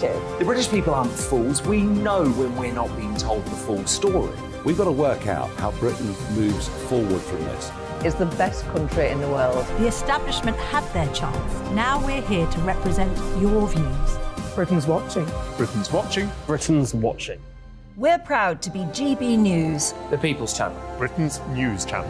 The British people aren't fools. We know when we're not being told the full story. We've got to work out how Britain moves forward from this. Is the best country in the world. The establishment had their chance. Now we're here to represent your views. Britain's watching. Britain's watching. Britain's watching. We're proud to be GB News. The People's Channel. Britain's news channel.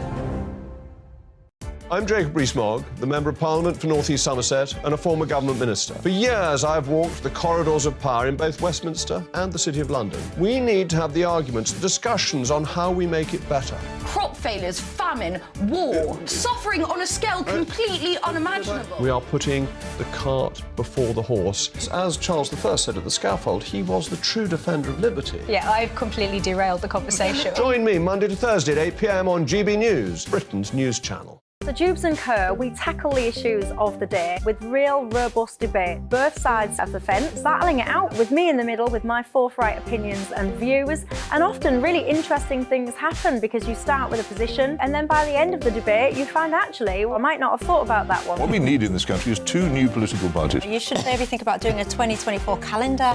I'm Jacob Rees-Mogg, the Member of Parliament for North East Somerset and a former government minister. For years, I've walked the corridors of power in both Westminster and the City of London. We need to have the arguments, the discussions on how we make it better. Crop failures, famine, war, suffering on a scale completely unimaginable. We are putting the cart before the horse. As Charles I said at the scaffold, he was the true defender of liberty. Yeah, I've completely derailed the conversation. Join me Monday to Thursday at 8 p.m. on GB News, Britain's news channel. So Dewbs and Co, we tackle the issues of the day with real, robust debate. Both sides of the fence, battling it out with me in the middle with my forthright opinions and views. And often really interesting things happen because you start with a position and then by the end of the debate you find actually, well, I might not have thought about that one. What we need in this country is 2 new political parties. You should maybe think about doing a 2024 calendar.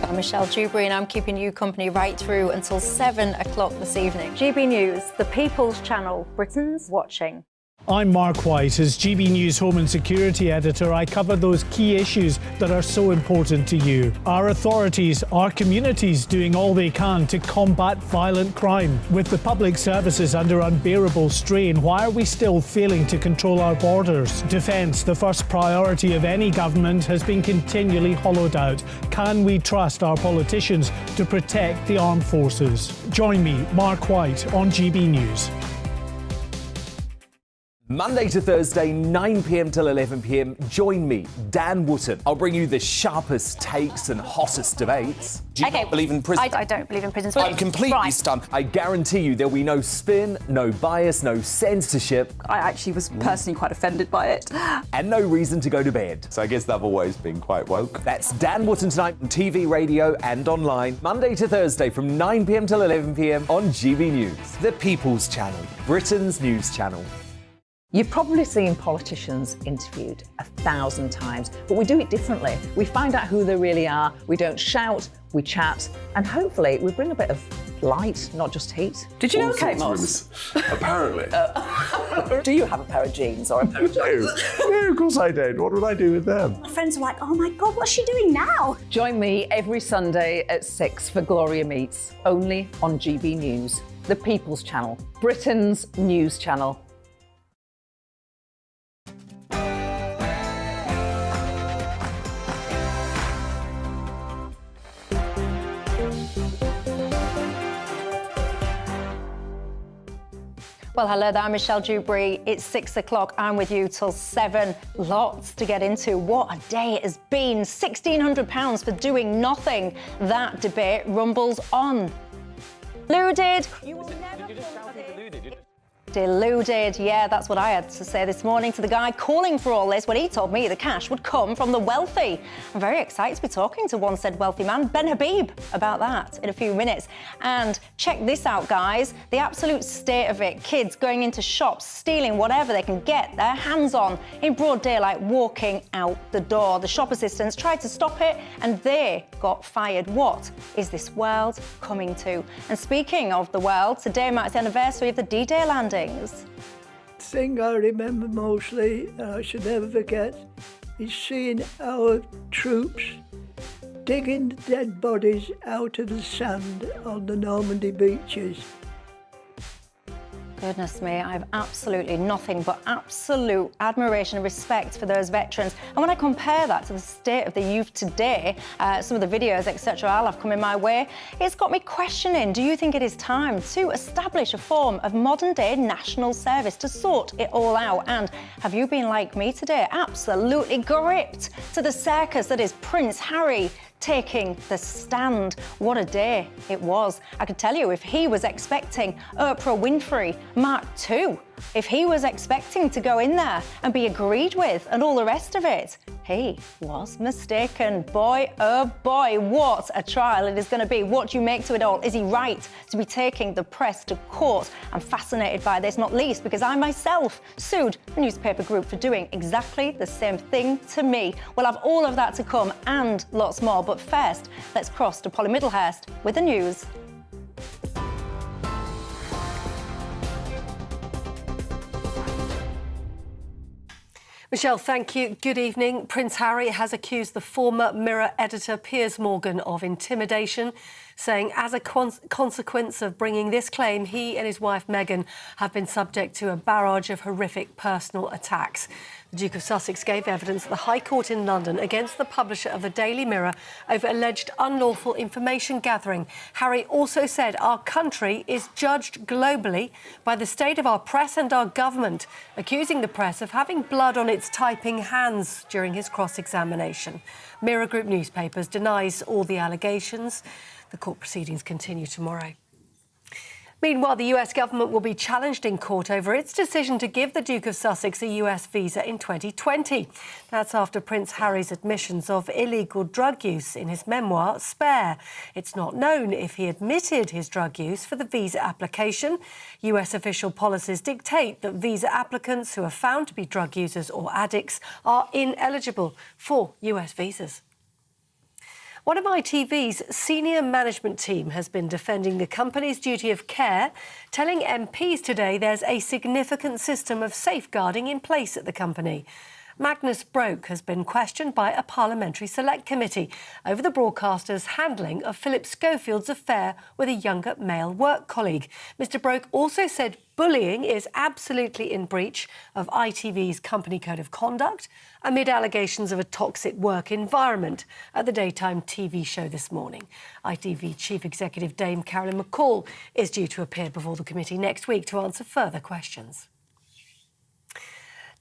I'm Michelle Dewberry and I'm keeping you company right through until 7 o'clock this evening. GB News, the People's Channel, Britain's watching. I'm Mark White. As GB News Home and Security Editor, I cover those key issues that are so important to you. Our authorities, our communities doing all they can to combat violent crime. With the public services under unbearable strain, why are we still failing to control our borders? Defence, the first priority of any government, has been continually hollowed out. Can we trust our politicians to protect the armed forces? Join me, Mark White, on GB News. Monday to Thursday, 9 p.m. till 11 p.m. Join me, Dan Wootton. I'll bring you the sharpest takes and hottest debates. Do you not believe in prison? I don't believe in prisons. I'm completely stunned. I guarantee you there'll be no spin, no bias, no censorship. I actually was personally quite offended by it. And no reason to go to bed. So I guess they've always been quite woke. That's Dan Wootton tonight on TV, radio and online. Monday to Thursday from 9 p.m. till 11 p.m. on GB News. The People's Channel, Britain's news channel. You've probably seen politicians interviewed 1,000 times, but we do it differently. We find out who they really are, we don't shout, we chat, and hopefully we bring a bit of light, not just heat. Did you know Kate Moss? Apparently. Do you have a pair of jeans or a pair of jeans? No, of course I don't. What would I do with them? My friends are like, oh my God, what's she doing now? Join me every Sunday at 6 for Gloria Meets, only on GB News, the People's Channel, Britain's news channel. Well, hello there, I'm Michelle Dewberry. It's 6 o'clock. I'm with you till 7. Lots to get into. What a day it has been. £1,600 for doing nothing. That debate rumbles on. Deluded. You will never deluded. Yeah, that's what I had to say this morning to the guy calling for all this when he told me the cash would come from the wealthy. I'm very excited to be talking to one said wealthy man, Ben Habib, about that in a few minutes. And check this out, guys. The absolute state of it. Kids going into shops, stealing whatever they can get their hands on in broad daylight, walking out the door. The shop assistants tried to stop it and they got fired. What is this world coming to? And speaking of the world, today marks the anniversary of the D-Day landing. The thing I remember mostly, and I should never forget, is seeing our troops digging dead bodies out of the sand on the Normandy beaches. Goodness me, I have absolutely nothing but absolute admiration and respect for those veterans. And when I compare that to the state of the youth today, some of the videos, etc. I'll have coming my way, it's got me questioning, do you think it is time to establish a form of modern-day national service to sort it all out? And have you been like me today, absolutely gripped to the circus that is Prince Harry taking the stand? What a day it was. I could tell you if he was expecting Oprah Winfrey, Mark II, if he was expecting to go in there and be agreed with and all the rest of it, he was mistaken. Boy, oh boy, what a trial it is going to be. What do you make to it all? Is he right to be taking the press to court? I'm fascinated by this, not least because I myself sued a newspaper group for doing exactly the same thing to me. We'll have all of that to come and lots more. But first, let's cross to Polly Middlehurst with the news. Michelle, thank you. Good evening. Prince Harry has accused the former Mirror editor Piers Morgan of intimidation, saying as a consequence of bringing this claim, he and his wife Meghan have been subject to a barrage of horrific personal attacks. The Duke of Sussex gave evidence at the High Court in London against the publisher of the Daily Mirror over alleged unlawful information gathering. Harry also said our country is judged globally by the state of our press and our government, accusing the press of having blood on its typing hands during his cross-examination. Mirror Group Newspapers denies all the allegations. The court proceedings continue tomorrow. Meanwhile, the US government will be challenged in court over its decision to give the Duke of Sussex a US visa in 2020. That's after Prince Harry's admissions of illegal drug use in his memoir, Spare. It's not known if he admitted his drug use for the visa application. US official policies dictate that visa applicants who are found to be drug users or addicts are ineligible for US visas. One of ITV's senior management team has been defending the company's duty of care, telling MPs today there's a significant system of safeguarding in place at the company. Magnus Broke has been questioned by a parliamentary select committee over the broadcaster's handling of Philip Schofield's affair with a younger male work colleague. Mr Broke also said bullying is absolutely in breach of ITV's company code of conduct amid allegations of a toxic work environment at the daytime TV show this morning. ITV Chief Executive Dame Carolyn McCall is due to appear before the committee next week to answer further questions.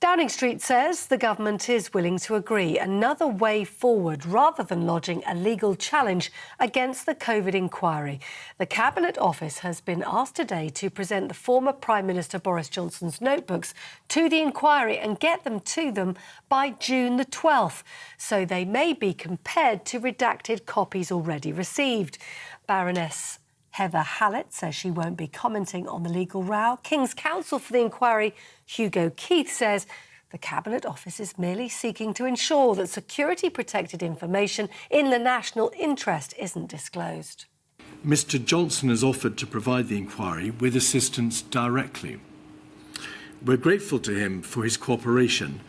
Downing Street says the government is willing to agree another way forward rather than lodging a legal challenge against the COVID inquiry. The Cabinet Office has been asked today to present the former Prime Minister Boris Johnson's notebooks to the inquiry and get them to them by June the 12th, so they may be compared to redacted copies already received. Baroness Heather Hallett says she won't be commenting on the legal row. King's Counsel for the inquiry, Hugo Keith, says the Cabinet Office is merely seeking to ensure that security-protected information in the national interest isn't disclosed. Mr Johnson has offered to provide the inquiry with assistance directly. We're grateful to him for his cooperation,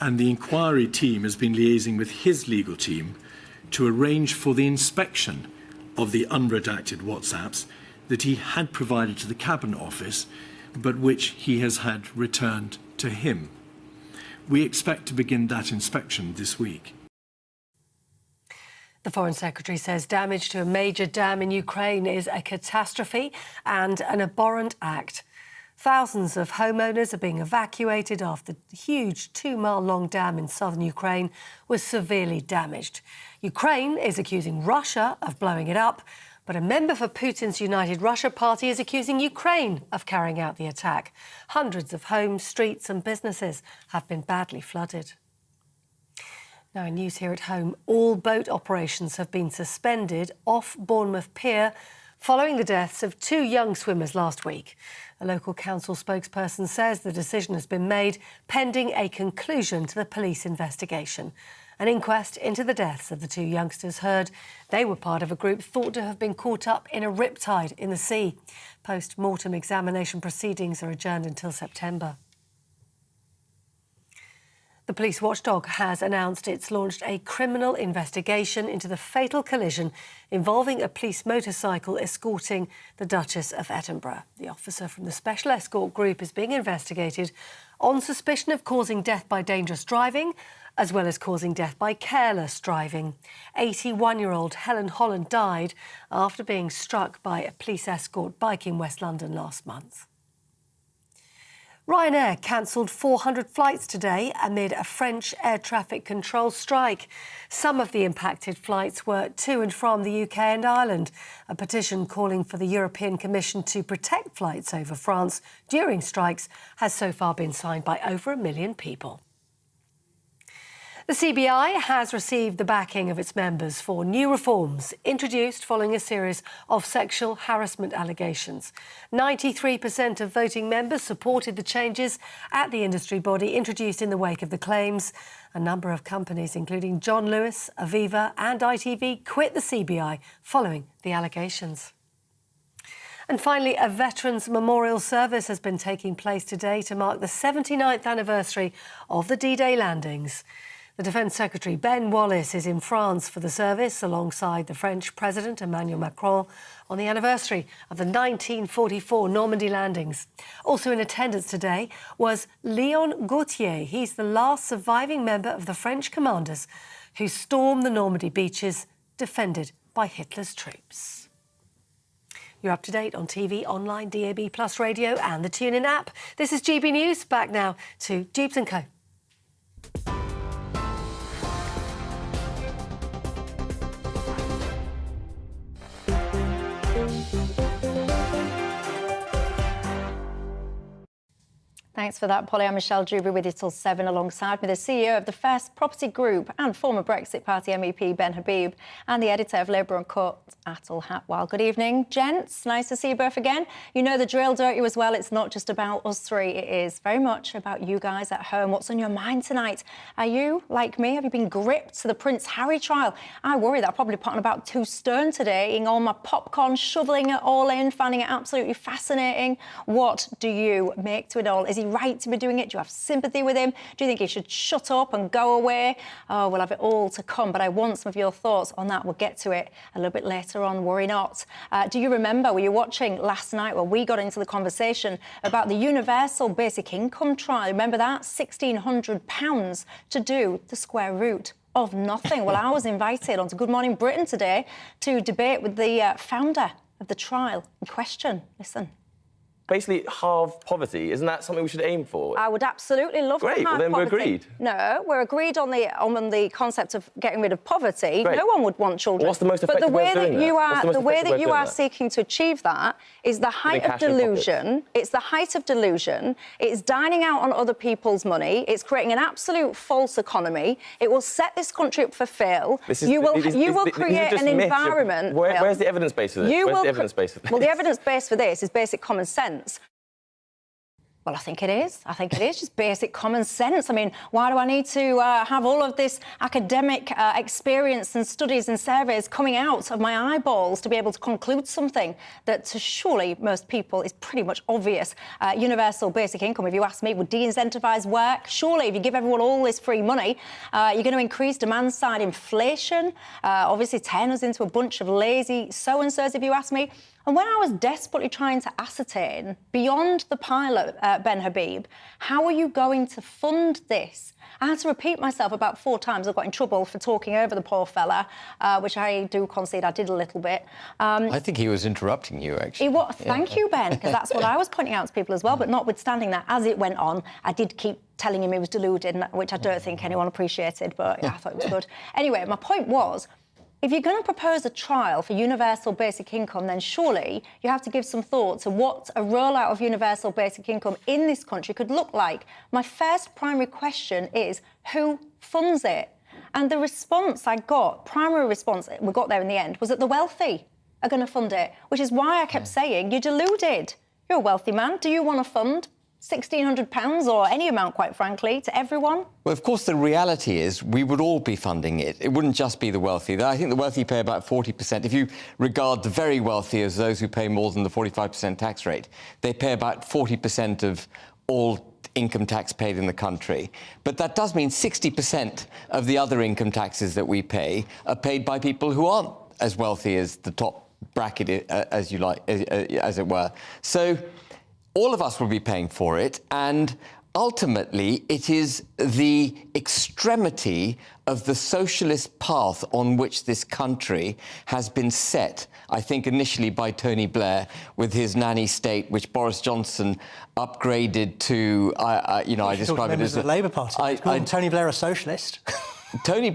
and the inquiry team has been liaising with his legal team to arrange for the inspection of the unredacted WhatsApps that he had provided to the Cabinet Office, but which he has had returned to him. We expect to begin that inspection this week. The Foreign Secretary says damage to a major dam in Ukraine is a catastrophe and an abhorrent act. Thousands of homeowners are being evacuated after the huge 2-mile-long dam in southern Ukraine was severely damaged. Ukraine is accusing Russia of blowing it up, but a member for Putin's United Russia Party is accusing Ukraine of carrying out the attack. Hundreds of homes, streets and businesses have been badly flooded. Now, in news here at home, all boat operations have been suspended off Bournemouth Pier following the deaths of 2 young swimmers last week. A local council spokesperson says the decision has been made pending a conclusion to the police investigation. An inquest into the deaths of the 2 youngsters heard they were part of a group thought to have been caught up in a riptide in the sea. Post-mortem examination proceedings are adjourned until September. The police watchdog has announced it's launched a criminal investigation into the fatal collision involving a police motorcycle escorting the Duchess of Edinburgh. The officer from the Special Escort Group is being investigated on suspicion of causing death by dangerous driving, as well as causing death by careless driving. 81-year-old Helen Holland died after being struck by a police escort bike in West London last month. Ryanair cancelled 400 flights today amid a French air traffic control strike. Some of the impacted flights were to and from the UK and Ireland. A petition calling for the European Commission to protect flights over France during strikes has so far been signed by over 1 million people. The CBI has received the backing of its members for new reforms introduced following a series of sexual harassment allegations. 93% of voting members supported the changes at the industry body introduced in the wake of the claims. A number of companies, including John Lewis, Aviva and ITV, quit the CBI following the allegations. And finally, a Veterans Memorial Service has been taking place today to mark the 79th anniversary of the D-Day landings. The Defence Secretary, Ben Wallace, is in France for the service alongside the French President, Emmanuel Macron, on the anniversary of the 1944 Normandy landings. Also in attendance today was Léon Gautier. He's the last surviving member of the French commanders who stormed the Normandy beaches, defended by Hitler's troops. You're up to date on TV, online, DAB+ radio and the TuneIn app. This is GB News. Back now to Dewbs & Co. Thanks for that, Polly. I'm Michelle Dewberry with you till 7. Alongside me, the CEO of the First Property Group and former Brexit Party MEP Ben Habib, and the editor of Labour and Court, Atul Hatwal. Good evening, gents. Nice to see you both again. You know the drill, don't you, as well? It's not just about us three. It is very much about you guys at home. What's on your mind tonight? Are you, like me, have you been gripped to the Prince Harry trial? I worry that I'll probably put on about 2 stone today, eating all my popcorn, shoveling it all in, finding it absolutely fascinating. What do you make to it all? Is he right to be doing it? Do you have sympathy with him? Do you think he should shut up and go away? Oh, we'll have it all to come, but I want some of your thoughts on that. We'll get to it a little bit later on, worry not. Do you remember, were you watching last night where we got into the conversation about the universal basic income trial? Remember that? £1,600 to do the square root of nothing. Well, I was invited onto Good Morning Britain today to debate with the founder of the trial in question. Listen. Basically, halve poverty. Isn't that something we should aim for? I would absolutely love to halve Great, well, then poverty. we're agreed. No, we're agreed on the concept of getting rid of poverty. Great. No one would want children. What's the most effective way of doing that? The way that you are seeking to achieve that is the height of delusion. It's the height of delusion. It's dining out on other people's money. It's creating an absolute false economy. It will set this country up for fail. You will create an environment. Where's the evidence base for this? Well, the evidence base for this is basic common sense. Well, I think it is. I think it is just basic common sense. I mean, why do I need to have all of this academic experience and studies and surveys coming out of my eyeballs to be able to conclude something that to surely most people is pretty much obvious? Universal basic income, if you ask me, would de-incentivise work. Surely, if you give everyone all this free money, you're going to increase demand-side inflation, obviously turn us into a bunch of lazy so-and-sos, if you ask me. And when I was desperately trying to ascertain, beyond the pilot, Ben Habib, how are you going to fund this? I had to repeat myself about 4 times. I got in trouble for talking over the poor fella, which I do concede I did a little bit. I think he was interrupting you, actually. Thank you, Ben, because that's what I was pointing out to people as well. But notwithstanding that, as it went on, I did keep telling him he was deluded, which I don't think anyone appreciated, but yeah, I thought it was good. Anyway, my point was, if you're going to propose a trial for universal basic income, then surely you have to give some thought to what a rollout of universal basic income in this country could look like. My first primary question is, who funds it? And the response I got, primary response we got there in the end, was that the wealthy are going to fund it, which is why I kept saying, you're deluded. You're a wealthy man. Do you want to fund £1,600 or any amount, quite frankly, to everyone? Well, of course, the reality is we would all be funding it. It wouldn't just be the wealthy. I think the wealthy pay about 40%. If you regard the very wealthy as those who pay more than the 45% tax rate, they pay about 40% of all income tax paid in the country. But that does mean 60% of the other income taxes that we pay are paid by people who aren't as wealthy as the top bracket, as you like, as it were. So all of us will be paying for it, and ultimately, it is the extremity of the socialist path on which this country has been set, I think initially by Tony Blair with his nanny state, which Boris Johnson upgraded to, I describe it as the Labour Party. Tony Blair a socialist? Tony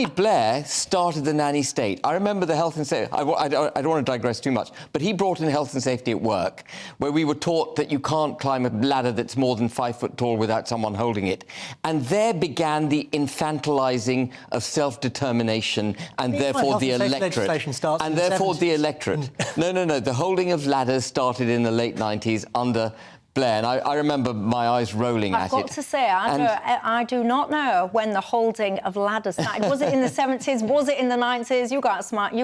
Blair started the nanny state. I remember the health and safety. I don't want to digress too much, but he brought in health and safety at work, where we were taught that you can't climb a ladder that's more than 5 foot tall without someone holding it. And there began the infantilizing of self-determination and therefore the electorate. And therefore the electorate. No. The holding of ladders started in the late 90s under Blair, and I remember my eyes rolling at it. I've got to say, I do not know when the holding of ladders started. Was it in the 70s? Was it in the 90s? You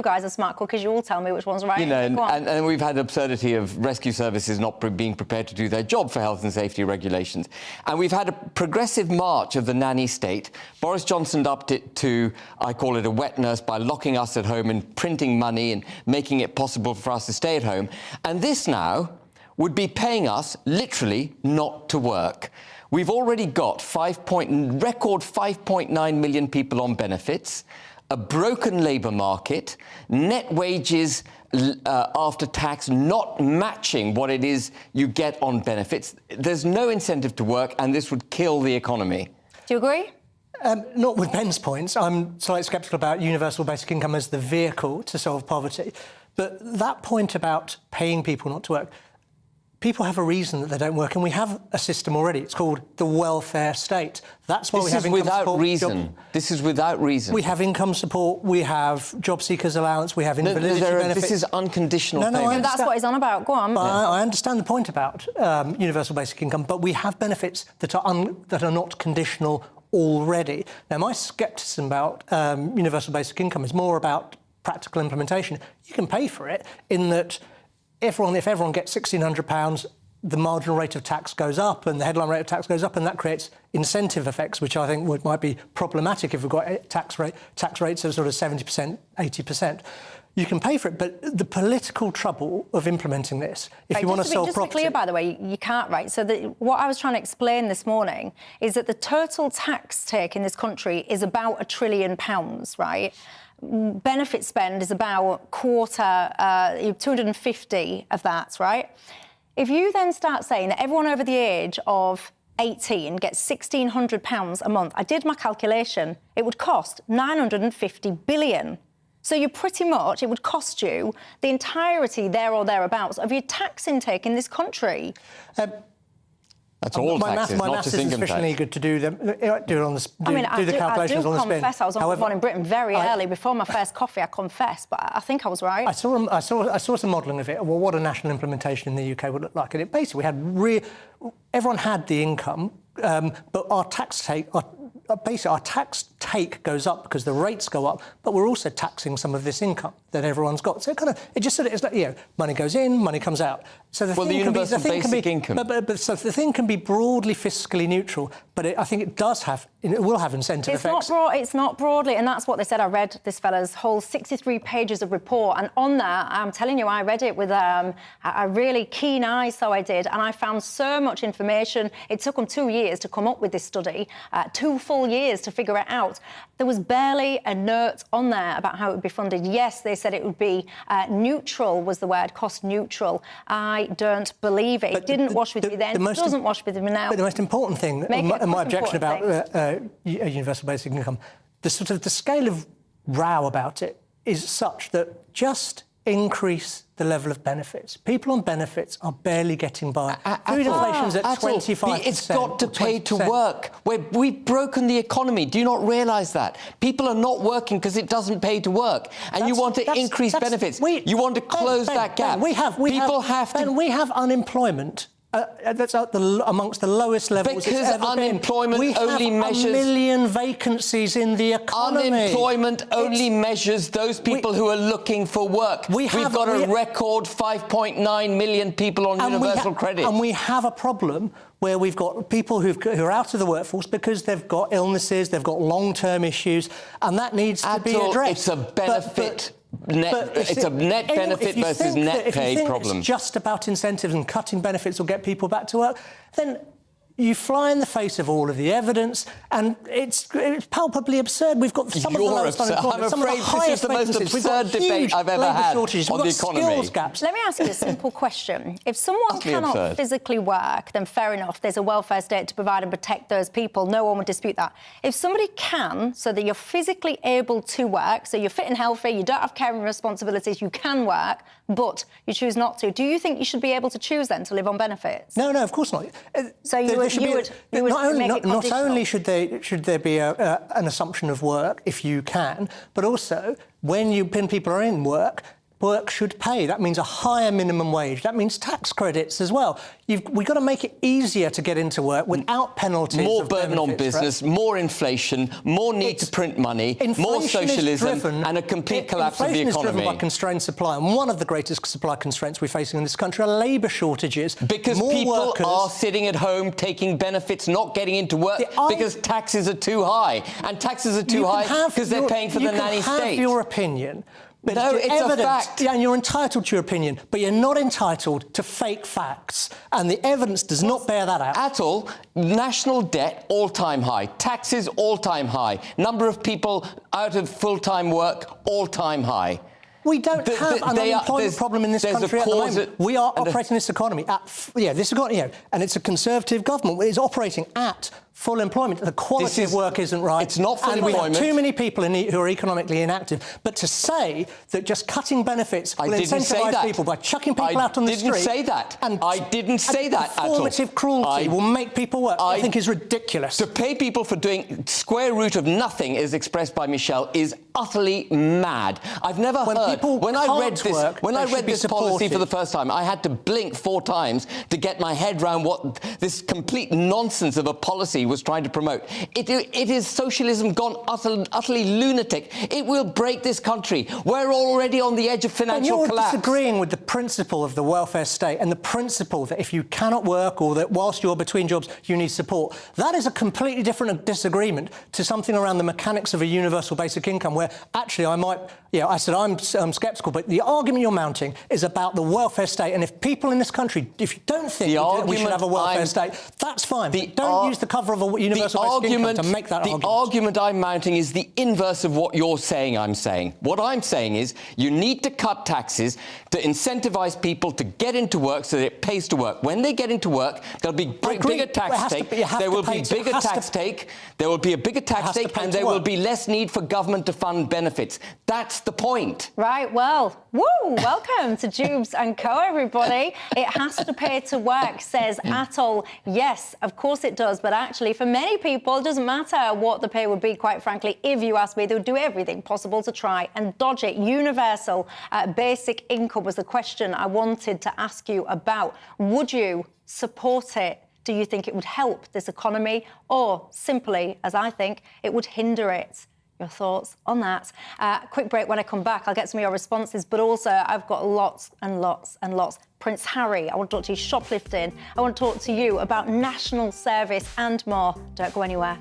guys are smart cookies. You all tell me which one's right. And we've had absurdity of rescue services not being prepared to do their job for health and safety regulations. And we've had a progressive march of the nanny state. Boris Johnson upped it to, I call it a wet nurse, by locking us at home and printing money and making it possible for us to stay at home. And this now would be paying us, literally, not to work. We've already got record 5.9 million people on benefits, a broken labour market, net wages after tax not matching what it is you get on benefits. There's no incentive to work, and this would kill the economy. Do you agree? Not with Ben's points. I'm slightly sceptical about universal basic income as the vehicle to solve poverty. But that point about paying people not to work, people have a reason that they don't work, and we have a system already. It's called the welfare state. That's why we have income support. This is without reason. We have income support, we have job seekers allowance, we have invalidity benefits. This is unconditional payment. That's what he's on about. Go on. I understand the point about universal basic income, but we have benefits that are not conditional already. Now, my scepticism about universal basic income is more about practical implementation. You can pay for it in that if everyone gets £1,600, the marginal rate of tax goes up and the headline rate of tax goes up, and that creates incentive effects, which I think might be problematic if we've got tax rates of sort of 70%, 80%. You can pay for it, but the political trouble of implementing this, if you want to solve property... Just to be clear, by the way, you can't, right? So what I was trying to explain this morning is that the total tax take in this country is about £1 trillion, right? Benefit spend is about quarter, 250 of that, right? If you then start saying that everyone over the age of 18 gets £1,600 a month, I did my calculation, it would cost 950 billion. So it would cost you the entirety there or thereabouts of your tax intake in this country. That's all taxes, my not just income tax. My maths is sufficiently good to do the calculations on the spin. I confess I was on one in Britain very early. Before my first coffee, I confess, but I think I was right. I saw some modelling of it, well, what a national implementation in the UK would look like. And it basically everyone had the income, but our tax take goes up because the rates go up, but we're also taxing some of this income that everyone's got. So it's like, money goes in, money comes out. So the universal basic income. So the thing can be broadly fiscally neutral, but I think it will have incentive effects. It's not broadly, and that's what they said. I read this fella's whole 63 pages of report, and on that, I'm telling you, I read it with a really keen eye, so I did, and I found so much information. It took them 2 years to come up with this study, 2 full years to figure it out. There was barely a note on there about how it would be funded. Yes, they said it would be neutral, was the word, cost neutral. I don't believe it. It didn't wash with me then, it doesn't wash with me now. But the most important thing, my objection about universal basic income, the scale of row about it is such that just increase the level of benefits. People on benefits are barely getting by. Food inflation's at 25%. It's got to pay to work. We've broken the economy. Do you not realise that? People are not working because it doesn't pay to work. And you want to increase benefits. You want to close that gap. We have unemployment. That's amongst the lowest levels it's ever unemployment been. only measures... We have 1 million vacancies in the economy. Unemployment only measures those people who are looking for work. We've got a record 5.9 million people on universal credit. And we have a problem where we've got people who are out of the workforce because they've got illnesses, they've got long-term issues, and that needs to be addressed. It's a benefit... it's a net benefit versus net pay problem. If it's just about incentives and cutting benefits will get people back to work, then You fly in the face of all of the evidence, and it's palpably absurd. We've got some of the lowest unemployment, some of the highest vacancies. We've got huge labour shortages. We've got skills gaps. Let me ask you a simple question. If someone cannot physically work, then fair enough, there's a welfare state to provide and protect those people. No one would dispute that. If somebody can, so that you're physically able to work, so you're fit and healthy, you don't have caring responsibilities, you can work, but you choose not to, do you think you should be able to choose then to live on benefits? No, of course not. So you would not only should there be an assumption of work if you can, but also when people are in work should pay. That means a higher minimum wage. That means tax credits as well. We've got to make it easier to get into work without penalties. More burden on business, more inflation, more need to print money, more socialism, and a complete collapse of the economy. Inflation is driven by constrained supply, and one of the greatest supply constraints we're facing in this country are labour shortages. Because people are sitting at home taking benefits, not getting into work because taxes are too high. And taxes are too high because they're paying for the nanny state. You can have your opinion. But no, it's a fact. Yeah, and you're entitled to your opinion, but you're not entitled to fake facts. And the evidence does not bear that out. At all. National debt, all-time high. Taxes, all-time high. Number of people out of full-time work, all-time high. We don't have an unemployment problem in this country at the moment. We are operating this economy at... and it's a Conservative government. It's operating at full employment. The quality of work isn't right. It's not full employment. employment. We have too many people who are economically inactive. But to say that just cutting benefits will incentivise people by chucking people out on the street... I didn't say that. I didn't say that at all. Performative cruelty will make people work, I think is ridiculous. To pay people for doing square root of nothing, as expressed by Michelle, is utterly mad. I've never heard... When I read this policy for the first time, I had to blink 4 times to get my head around what this complete nonsense of a policy was trying to promote. It is socialism gone utterly lunatic. It will break this country. We're already on the edge of financial collapse. You're disagreeing with the principle of the welfare state and the principle that if you cannot work or that whilst you're between jobs you need support. That is a completely different disagreement to something around the mechanics of a universal basic income, where actually I said I'm sceptical, but the argument you're mounting is about the welfare state. And if people in this country, if you don't think we should have a welfare state, that's fine. Don't use the cover of a universal basic income to make that argument. The argument I'm mounting is the inverse of what you're saying I'm saying. What I'm saying is you need to cut taxes to incentivise people to get into work so that it pays to work. When they get into work, there'll be bigger tax take. There will be bigger tax take. There will be a bigger tax take, and there will be less need for government to fund benefits. That's the point. Right, well, welcome to Dewbs and Co, everybody. It has to pay to work, says Atoll. Yes, of course it does, but actually for many people it doesn't matter what the pay would be, quite frankly. If you ask me, they would do everything possible to try and dodge it. Universal basic income was the question I wanted to ask you about. Would you support it? Do you think it would help this economy, or simply, as I think, it would hinder it? Your thoughts on that? Quick break. When I come back, I'll get some of your responses, but also I've got lots and lots and lots. Prince Harry, I want to talk to you shoplifting. I want to talk to you about national service and more. Don't go anywhere.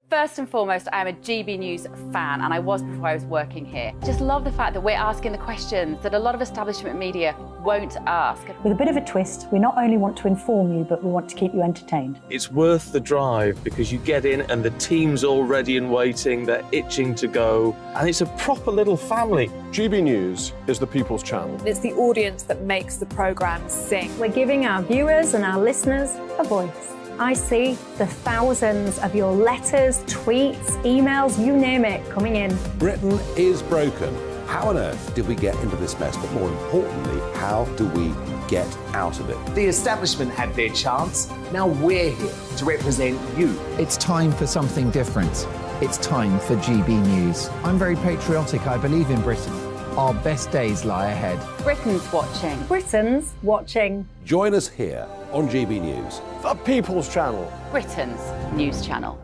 First and foremost, I am a GB News fan, and I was before I was working here. Just love the fact that we're asking the questions that a lot of establishment media won't ask. With a bit of a twist, we not only want to inform you, but we want to keep you entertained. It's worth the drive because you get in and the team's all ready and waiting, they're itching to go, and it's a proper little family. GB News is the people's channel. It's the audience that makes the programme sing. We're giving our viewers and our listeners a voice. I see the thousands of your letters, tweets, emails, you name it, coming in. Britain is broken. How on earth did we get into this mess? But more importantly, how do we get out of it? The establishment had their chance. Now we're here to represent you. It's time for something different. It's time for GB News. I'm very patriotic. I believe in Britain. Our best days lie ahead. Britain's watching. Britain's watching. Join us here on GB News. The people's channel. Britain's news channel.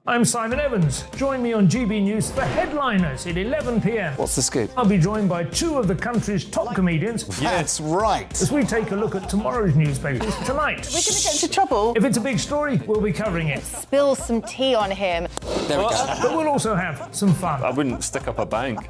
I'm Simon Evans. Join me on GB News for Headliners at 11 p.m. What's the scoop? I'll be joined by two of the country's top comedians. That's right. As we take a look at tomorrow's newspapers tonight. We're going to get into trouble. If it's a big story, we'll be covering it. Spill some tea on him. There we go. But we'll also have some fun. I wouldn't stick up a bank.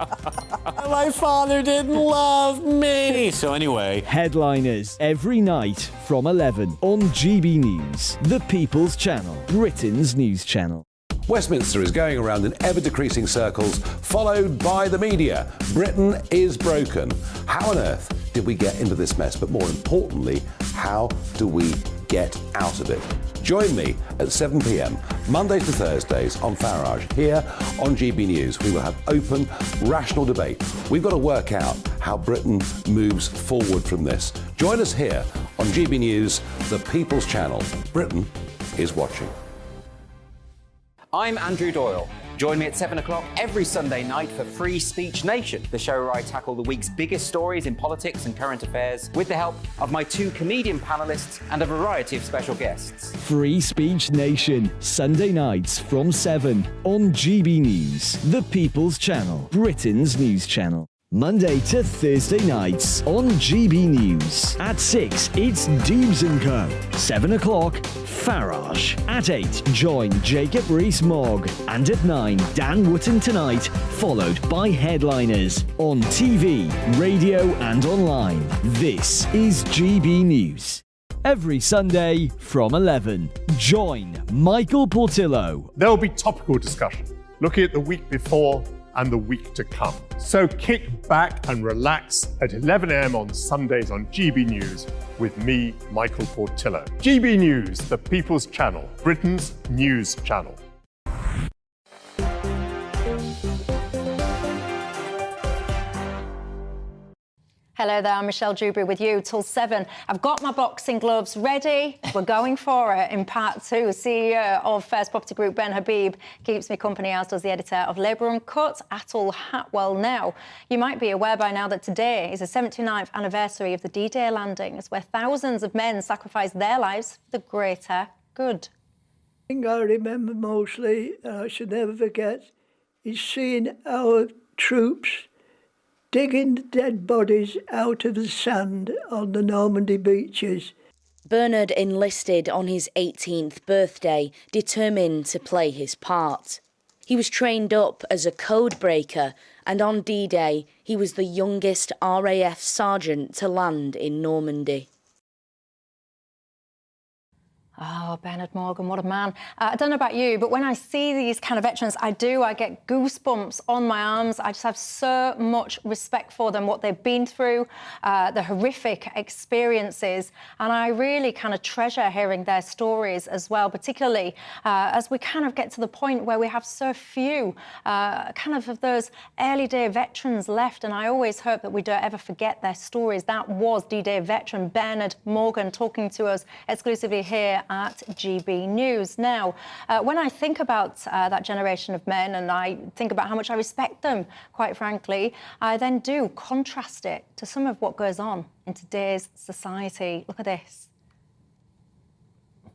My father didn't love me. So anyway. Headliners every night from 11 on GB News, the People's Channel, Britain's news channel. Westminster is going around in ever-decreasing circles, followed by the media. Britain is broken. How on earth did we get into this mess? But more importantly, how do we get out of it? Join me at 7 p.m, Mondays to Thursdays on Farage. Here on GB News, we will have open, rational debate. We've got to work out how Britain moves forward from this. Join us here on GB News, the People's Channel. Britain is watching. I'm Andrew Doyle. Join me at 7 o'clock every Sunday night for Free Speech Nation, the show where I tackle the week's biggest stories in politics and current affairs with the help of my two comedian panellists and a variety of special guests. Free Speech Nation, Sunday nights from 7 on GB News, the People's Channel, Britain's news channel. Monday to Thursday nights on GB News. At 6, it's Dewbs & Co. 7 o'clock, Farage. At 8, join Jacob Rees-Mogg. And at 9, Dan Wootton Tonight, followed by Headliners. On TV, radio and online. This is GB News. Every Sunday from 11, join Michael Portillo. There will be topical discussion, looking at the week before and the week to come. So kick back and relax at 11 a.m. on Sundays on GB News with me, Michael Portillo. GB News, the People's Channel, Britain's news channel. Hello there, I'm Michelle Dewberry with you till 7. I've got my boxing gloves ready. We're going for it in part 2. CEO of First Property Group, Ben Habib, keeps me company, as does the editor of Labour Uncut, Atul Hatwell. Now, you might be aware by now that today is the 79th anniversary of the D-Day landings, where thousands of men sacrificed their lives for the greater good. The thing I remember mostly, and I should never forget, is seeing our troops digging dead bodies out of the sand on the Normandy beaches. Bernard enlisted on his 18th birthday, determined to play his part. He was trained up as a code breaker, and on D-Day, he was the youngest RAF sergeant to land in Normandy. Oh, Bernard Morgan, what a man. I don't know about you, but when I see these kind of veterans, I get goosebumps on my arms. I just have so much respect for them, what they've been through, the horrific experiences. And I really kind of treasure hearing their stories as well, particularly as we kind of get to the point where we have so few kind of those early day veterans left. And I always hope that we don't ever forget their stories. That was D-Day veteran Bernard Morgan talking to us exclusively here at GB News. Now, when I think about that generation of men and I think about how much I respect them, quite frankly, I then do contrast it to some of what goes on in today's society. Look at this.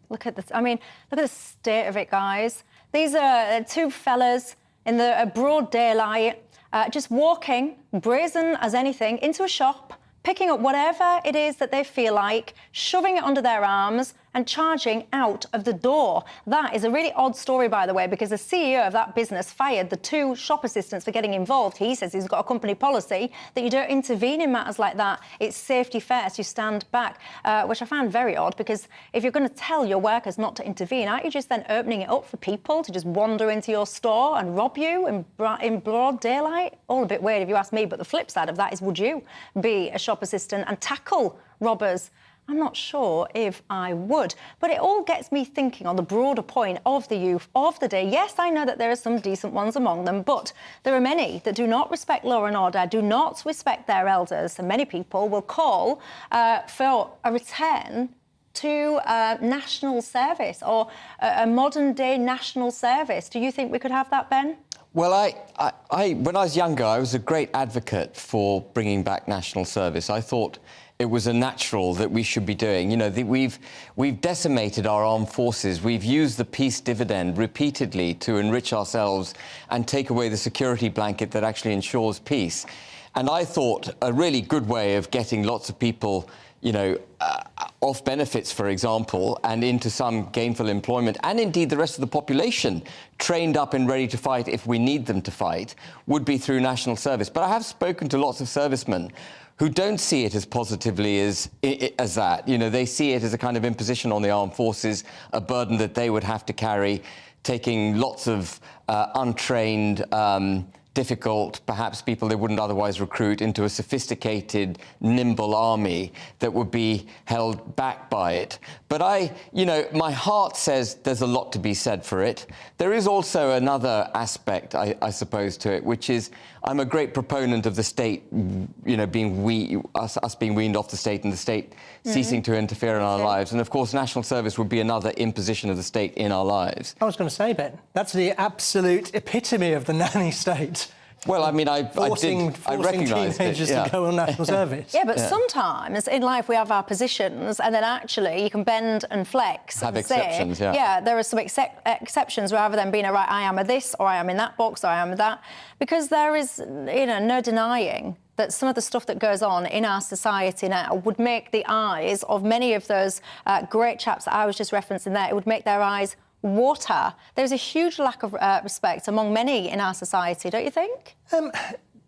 Look at this. I mean, look at the state of it, guys. These are two fellas in the broad daylight, just walking, brazen as anything, into a shop, picking up whatever it is that they feel like, shoving it under their arms and charging out of the door. That is a really odd story, by the way, because the CEO of that business fired the two shop assistants for getting involved. He says he's got a company policy that you don't intervene in matters like that. It's safety first, you stand back, which I found very odd, because if you're going to tell your workers not to intervene, aren't you just then opening it up for people to just wander into your store and rob you in broad daylight? All a bit weird if you ask me, but the flip side of that is, would you be a shop assistant and tackle robbers? I'm not sure if I would, but it all gets me thinking on the broader point of the youth of the day. Yes, I know that there are some decent ones among them, but there are many that do not respect law and order, do not respect their elders, and many people will call for a return to national service or a modern-day national service. Do you think we could have that, Ben? Well, when I was younger, I was a great advocate for bringing back national service. I thought it was a natural that we should be doing. You know, we've decimated our armed forces. We've used the peace dividend repeatedly to enrich ourselves and take away the security blanket that actually ensures peace. And I thought a really good way of getting lots of people, you know, off benefits, for example, and into some gainful employment, and indeed the rest of the population trained up and ready to fight if we need them to fight, would be through national service. But I have spoken to lots of servicemen who don't see it as positively as that. You know, they see it as a kind of imposition on the armed forces, a burden that they would have to carry, taking lots of untrained, difficult, perhaps people they wouldn't otherwise recruit into a sophisticated, nimble army that would be held back by it. But you know, my heart says there's a lot to be said for it. There is also another aspect, I suppose, to it, which is I'm a great proponent of the state, you know, us being weaned off the state and the state ceasing to interfere in our lives. And of course, national service would be another imposition of the state in our lives. I was going to say, Ben, that's the absolute epitome of the nanny state. Well, I mean, I forcing teenagers to go on national service. Yeah, but sometimes in life we have our positions, and then actually you can bend and flex. Have and exceptions, say, yeah. there are some exceptions rather than being right, I am a this, or I am in that box, or I am that. Because there is, you know, no denying that some of the stuff that goes on in our society now would make the eyes of many of those great chaps that I was just referencing there, it would make their eyes water. There's a huge lack of respect among many in our society, don't you think?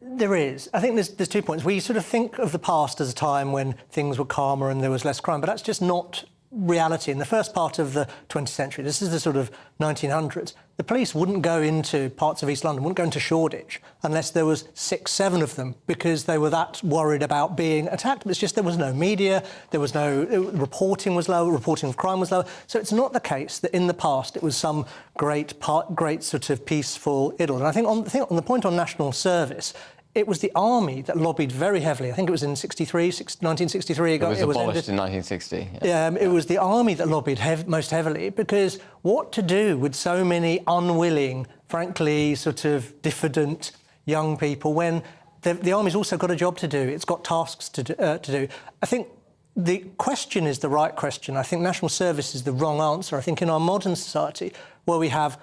There is. I think there's 2 points. We sort of think of the past as a time when things were calmer and there was less crime, but that's just not reality. In the first part of the 20th century, this is the sort of 1900s, the police wouldn't go into parts of East London, wouldn't go into Shoreditch unless there was 6, 7 of them because they were that worried about being attacked. It's just there was no media, there was no... reporting was low, reporting of crime was low. So it's not the case that in the past it was some great sort of peaceful idyll. And I think on the point on national service, it was the army that lobbied very heavily. I think it was in 1963. It was abolished in 1960. Yeah. It was the army that lobbied most heavily because what to do with so many unwilling, frankly, sort of diffident young people when the army's also got a job to do. It's got tasks to do. I think the question is the right question. I think national service is the wrong answer. I think in our modern society, where we have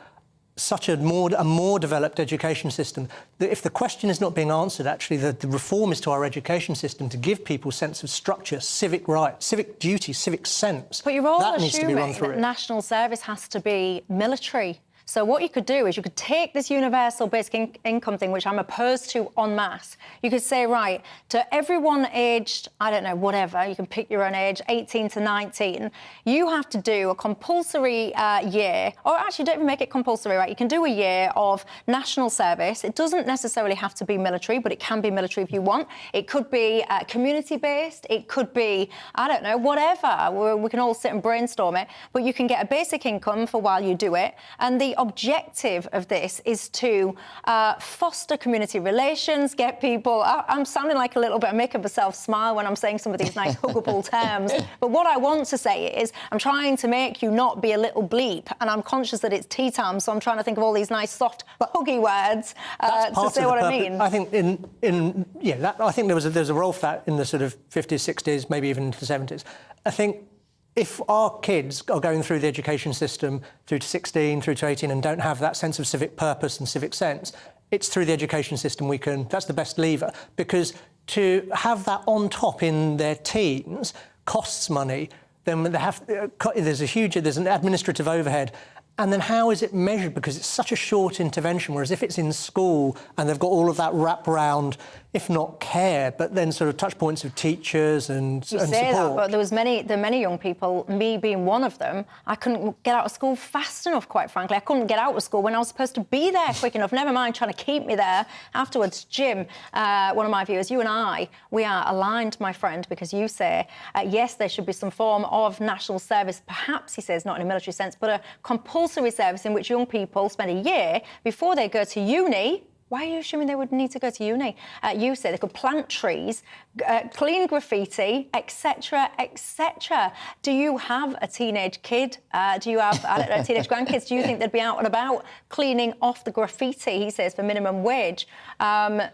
such a more developed education system, that if the question is not being answered, actually the reform is to our education system to give people a sense of structure, civic rights, civic duty, civic sense. But you're all that needs to be run assuming through that it. national service has to be military. So what you could do is you could take this universal basic income thing, which I'm opposed to en masse. You could say, right, to everyone aged, I don't know, whatever, you can pick your own age, 18 to 19, you have to do a compulsory year, or actually don't even make it compulsory, right? You can do a year of national service. It doesn't necessarily have to be military, but it can be military if you want. It could be community-based. It could be, I don't know, whatever. We can all sit and brainstorm it, but you can get a basic income for while you do it. And the objective of this is to foster community relations, get people... I'm sounding like a little bit... I'm making myself smile when I'm saying some of these nice huggable terms. But what I want to say is I'm trying to make you not be a little bleep, and I'm conscious that it's tea time, so I'm trying to think of all these nice, soft, huggy words to say what I mean. I think I think there's a role for that in the sort of 50s, 60s, maybe even into the 70s. I think if our kids are going through the education system through to 16, through to 18 and don't have that sense of civic purpose and civic sense, it's through the education system that's the best lever, because to have that on top in their teens costs money. Then there's an administrative overhead. And then how is it measured? Because it's such a short intervention, whereas if it's in school and they've got all of that wraparound, if not care, but then sort of touch points of teachers and support. You say that, but there are many young people, me being one of them, I couldn't get out of school fast enough, quite frankly. I couldn't get out of school when I was supposed to be there quick enough, never mind trying to keep me there afterwards. Jim, one of my viewers, you and I, we are aligned, my friend, because you say, yes, there should be some form of national service, perhaps, he says, not in a military sense, but a compulsory service in which young people spend a year before they go to uni, Why are you assuming they would need to go to uni? You say they could plant trees, clean graffiti, etc., etc. Do you have a teenage kid? Do you have, I don't know, teenage grandkids? Do you think they'd be out and about cleaning off the graffiti, he says, for minimum wage?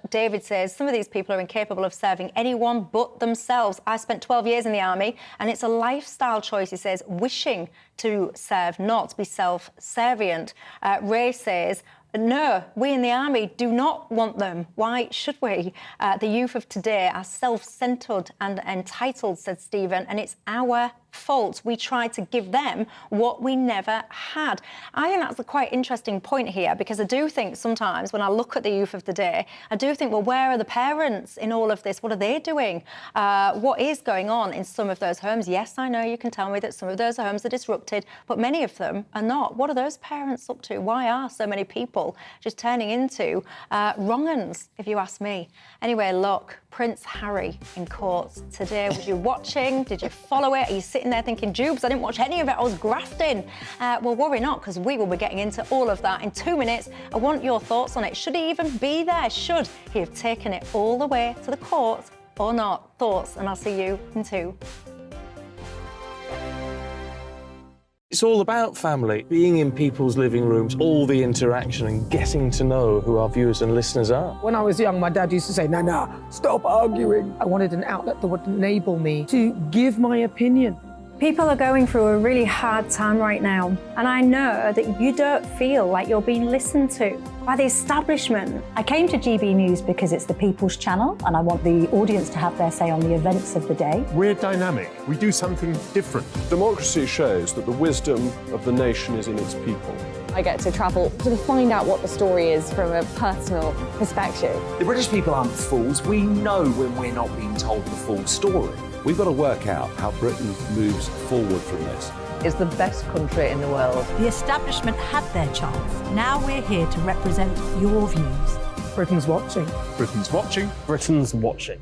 David says, some of these people are incapable of serving anyone but themselves. I spent 12 years in the army, and it's a lifestyle choice, he says, wishing to serve, not be self-servient. Ray says, no, we in the army do not want them. Why should we? The youth of today are self-centred and entitled, said Stephen, and it's our fault. We try to give them what we never had. I think that's a quite interesting point here, because I do think sometimes when I look at the youth of today, I do think, well, where are the parents in all of this? What are they doing? What is going on in some of those homes? Yes, I know you can tell me that some of those homes are disrupted, but many of them are not. What are those parents up to? Why are so many people just turning into wrong-uns, if you ask me? Anyway, look, Prince Harry in court today. Was you watching? Did you follow it? Are you sitting there thinking, Dewbs, I didn't watch any of it, I was grafting? Well, worry not, because we will be getting into all of that in 2 minutes. I want your thoughts on it. Should he even be there? Should he have taken it all the way to the court or not? Thoughts, and I'll see you in 2. It's all about family, being in people's living rooms, all the interaction and getting to know who our viewers and listeners are. When I was young, my dad used to say, Nana, stop arguing. I wanted an outlet that would enable me to give my opinion. People are going through a really hard time right now, and I know that you don't feel like you're being listened to by the establishment. I came to GB News because it's the People's Channel, and I want the audience to have their say on the events of the day. We're dynamic. We do something different. Democracy shows that the wisdom of the nation is in its people. I get to travel to find out what the story is from a personal perspective. The British people aren't fools. We know when we're not being told the full story. We've got to work out how Britain moves forward from this. It's the best country in the world. The establishment had their chance. Now we're here to represent your views. Britain's watching. Britain's watching. Britain's watching.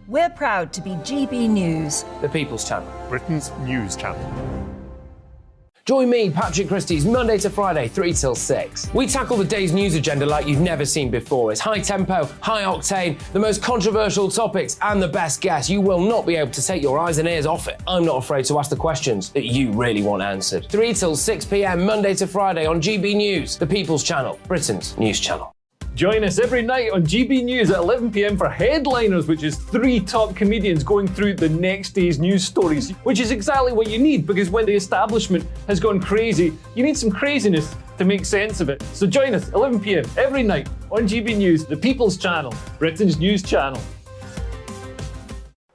We're proud to be GB News, The People's Channel. Britain's news channel. Join me, Patrick Christie's, Monday to Friday, 3 till 6. We tackle the day's news agenda like you've never seen before. It's high tempo, high octane, the most controversial topics, and the best guests. You will not be able to take your eyes and ears off it. I'm not afraid to ask the questions that you really want answered. 3 till 6 p.m, Monday to Friday on GB News, The People's Channel, Britain's news channel. Join us every night on GB News at 11 p.m. for Headliners, which is 3 top comedians going through the next day's news stories, which is exactly what you need, because when the establishment has gone crazy, you need some craziness to make sense of it. So join us 11 p.m. every night on GB News, The People's Channel, Britain's news channel.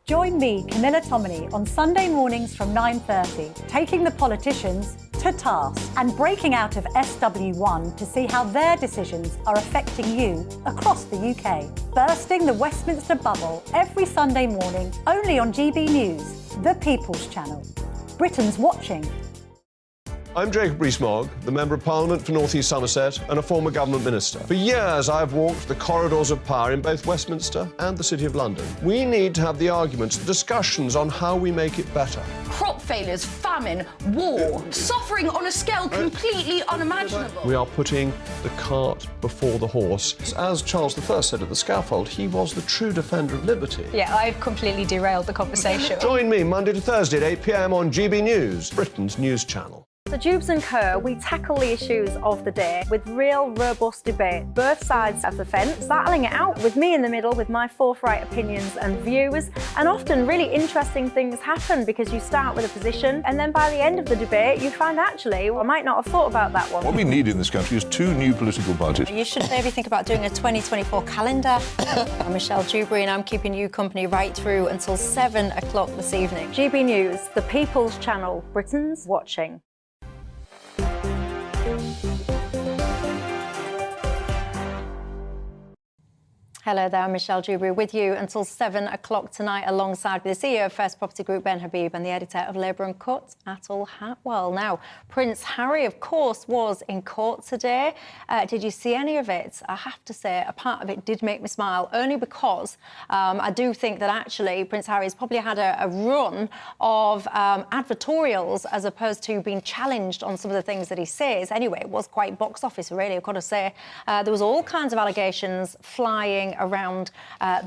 Join me, Camilla Tominey, on Sunday mornings from 9:30, taking the politicians to task and breaking out of SW1 to see how their decisions are affecting you across the UK. Bursting the Westminster bubble every Sunday morning, only on GB News, The People's Channel. Britain's watching. I'm Jacob Rees-Mogg, the Member of Parliament for North East Somerset and a former government minister. For years, I've walked the corridors of power in both Westminster and the City of London. We need to have the arguments, the discussions on how we make it better. Crop failures, famine, war, suffering on a scale completely unimaginable. We are putting the cart before the horse. As Charles I said at the scaffold, he was the true defender of liberty. Yeah, I've completely derailed the conversation. Join me Monday to Thursday at 8 p.m. on GB News, Britain's news channel. So Dewbs and Co, we tackle the issues of the day with real robust debate, both sides of the fence, battling it out with me in the middle with my forthright opinions and views. And often really interesting things happen because you start with a position and then by the end of the debate you find actually, well, I might not have thought about that one. What we need in this country is 2 new political parties. You should maybe think about doing a 2024 calendar. I'm Michelle Dewberry and I'm keeping you company right through until 7 o'clock this evening. GB News, The People's Channel, Britain's watching. Hello there, I'm Michelle Dewberry with you until 7 o'clock tonight, alongside with the CEO of First Property Group, Ben Habib, and the editor of Labour and Cut, Atul Hatwell. Now, Prince Harry, of course, was in court today. Did you see any of it? I have to say, a part of it did make me smile, only because I do think that actually Prince Harry has probably had a run of advertorials as opposed to being challenged on some of the things that he says. Anyway, it was quite box office, really, I've got to say. There was all kinds of allegations flying around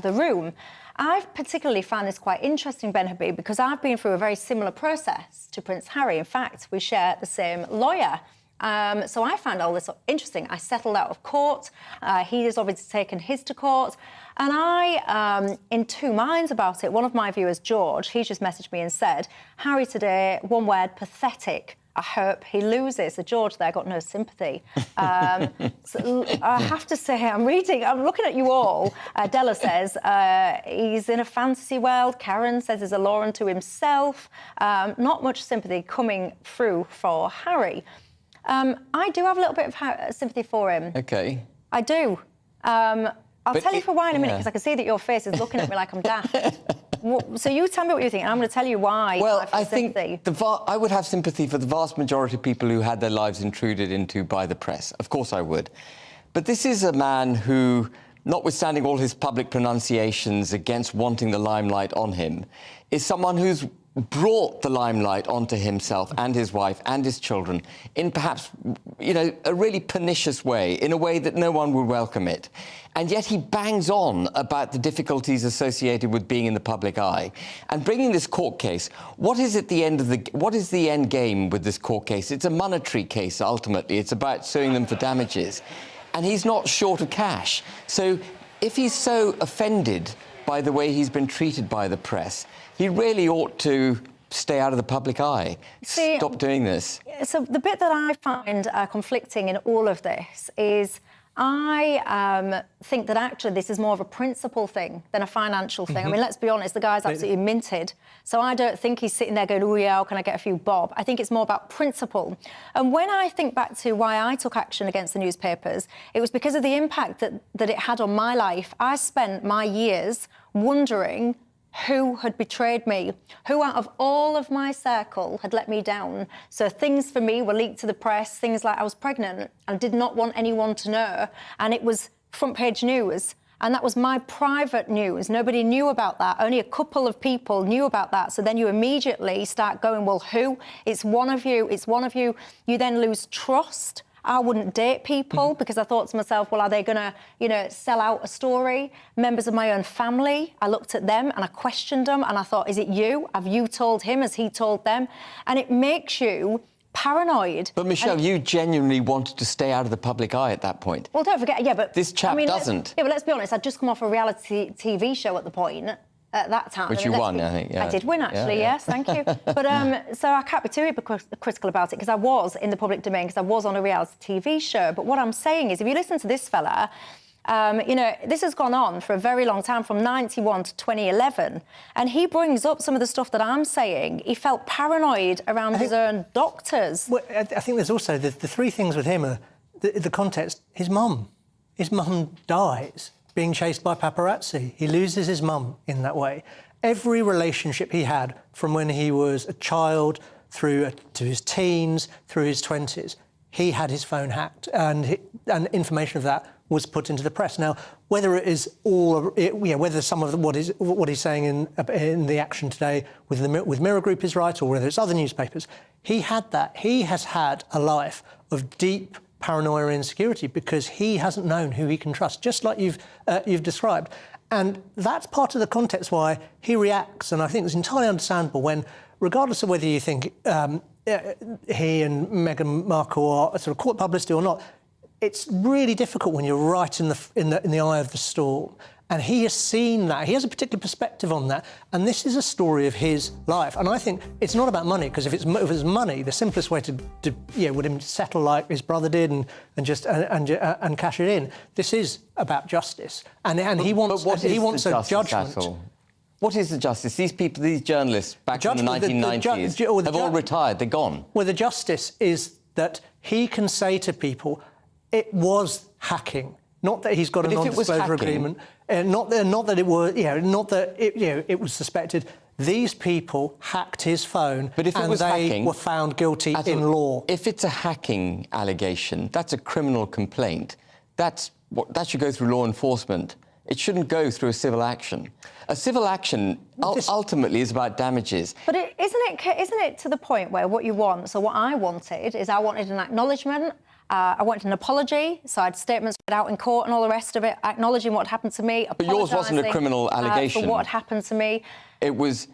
the room. I've particularly found this quite interesting, Ben Habib, because I've been through a very similar process to Prince Harry. In fact, we share the same lawyer. So I found all this interesting. I settled out of court. He has obviously taken his to court. And I, in two minds about it. One of my viewers, George, he just messaged me and said, Harry today, one word, pathetic. I hope he loses. So George there got no sympathy. So I have to say, I'm looking at you all. Della says he's in a fantasy world. Karen says he's a law unto himself. Not much sympathy coming through for Harry. I do have a little bit of sympathy for him. OK. I do. I'll tell you for why in a minute, because I can see that your face is looking at me like I'm daft. So you tell me what you think, and I'm going to tell you why. Well, I think I would have sympathy for the vast majority of people who had their lives intruded into by the press. Of course I would. But this is a man who, notwithstanding all his public pronunciations against wanting the limelight on him, is someone who's brought the limelight onto himself and his wife and his children in perhaps, a really pernicious way, in a way that no one would welcome it. And yet he bangs on about the difficulties associated with being in the public eye. And bringing this court case, what is the end game with this court case? It's a monetary case, ultimately. It's about suing them for damages. And he's not short of cash. So if he's so offended by the way he's been treated by the press, he really ought to stay out of the public eye. Stop doing this. So the bit that I find conflicting in all of this is I think that actually this is more of a principle thing than a financial thing. I mean, let's be honest, the guy's absolutely minted. So I don't think he's sitting there going, oh, yeah, how can I get a few bob? I think it's more about principle. And when I think back to why I took action against the newspapers, it was because of the impact that it had on my life. I spent my years wondering who had betrayed me, who out of all of my circle had let me down. So things for me were leaked to the press, things like I was pregnant and did not want anyone to know. And it was front page news. And that was my private news. Nobody knew about that. Only a couple of people knew about that. So then you immediately start going, well, who? It's one of you. It's one of you. You then lose trust. I wouldn't date people because I thought to myself, well, are they going to, sell out a story? Members of my own family, I looked at them and I questioned them and I thought, is it you? Have you told him? Has he told them? And it makes you paranoid. But, Michelle, you genuinely wanted to stay out of the public eye at that point. Well, don't forget, but... This chap doesn't. But let's be honest, I'd just come off a reality TV show at the point. At that time. Which you won, I think, yeah. I did win, actually, yes, thank you. But so I can't be too hypocritical about it because I was in the public domain, because I was on a reality TV show. But what I'm saying is, if you listen to this fella, this has gone on for a very long time, from 91 to 2011, and he brings up some of the stuff that I'm saying. He felt paranoid around his own doctors. Well, I think there's also the three things with him are the context. His mum dies being chased by paparazzi. He loses his mum in that way. Every relationship he had from when he was a child through to his teens, through his 20s, he had his phone hacked, and information of that was put into the press. Now, whether it is whether some of what he's saying in the action today with Mirror Group is right, or whether it's other newspapers, he had that. He has had a life of deep paranoia and insecurity because he hasn't known who he can trust, just like you've described. And that's part of the context why he reacts, and I think it's entirely understandable when, regardless of whether you think he and Meghan Markle are sort of court publicity or not, it's really difficult when you're right in the eye of the storm. And he has seen that. He has a particular perspective on that. And this is a story of his life. And I think it's not about money, because if it's money, the simplest way would him settle like his brother did and cash it in. This is about justice. And he wants a judgment. What is the justice? These people, these journalists back in the 1990s have all retired. They're gone. Well, the justice is that he can say to people, it was hacking. Not that he's got a non-disclosure agreement, not that it was, not that it was suspected. These people hacked his phone, but if it was they hacking, were found guilty in law. If it's a hacking allegation, that's a criminal complaint. That should go through law enforcement. It shouldn't go through a civil action. A civil action ultimately is about damages. But isn't it to the point where what you want? So what I wanted an acknowledgement. I wanted an apology, so I had statements read out in court and all the rest of it, acknowledging what happened to me. But yours wasn't a criminal allegation. For what had happened to me. It was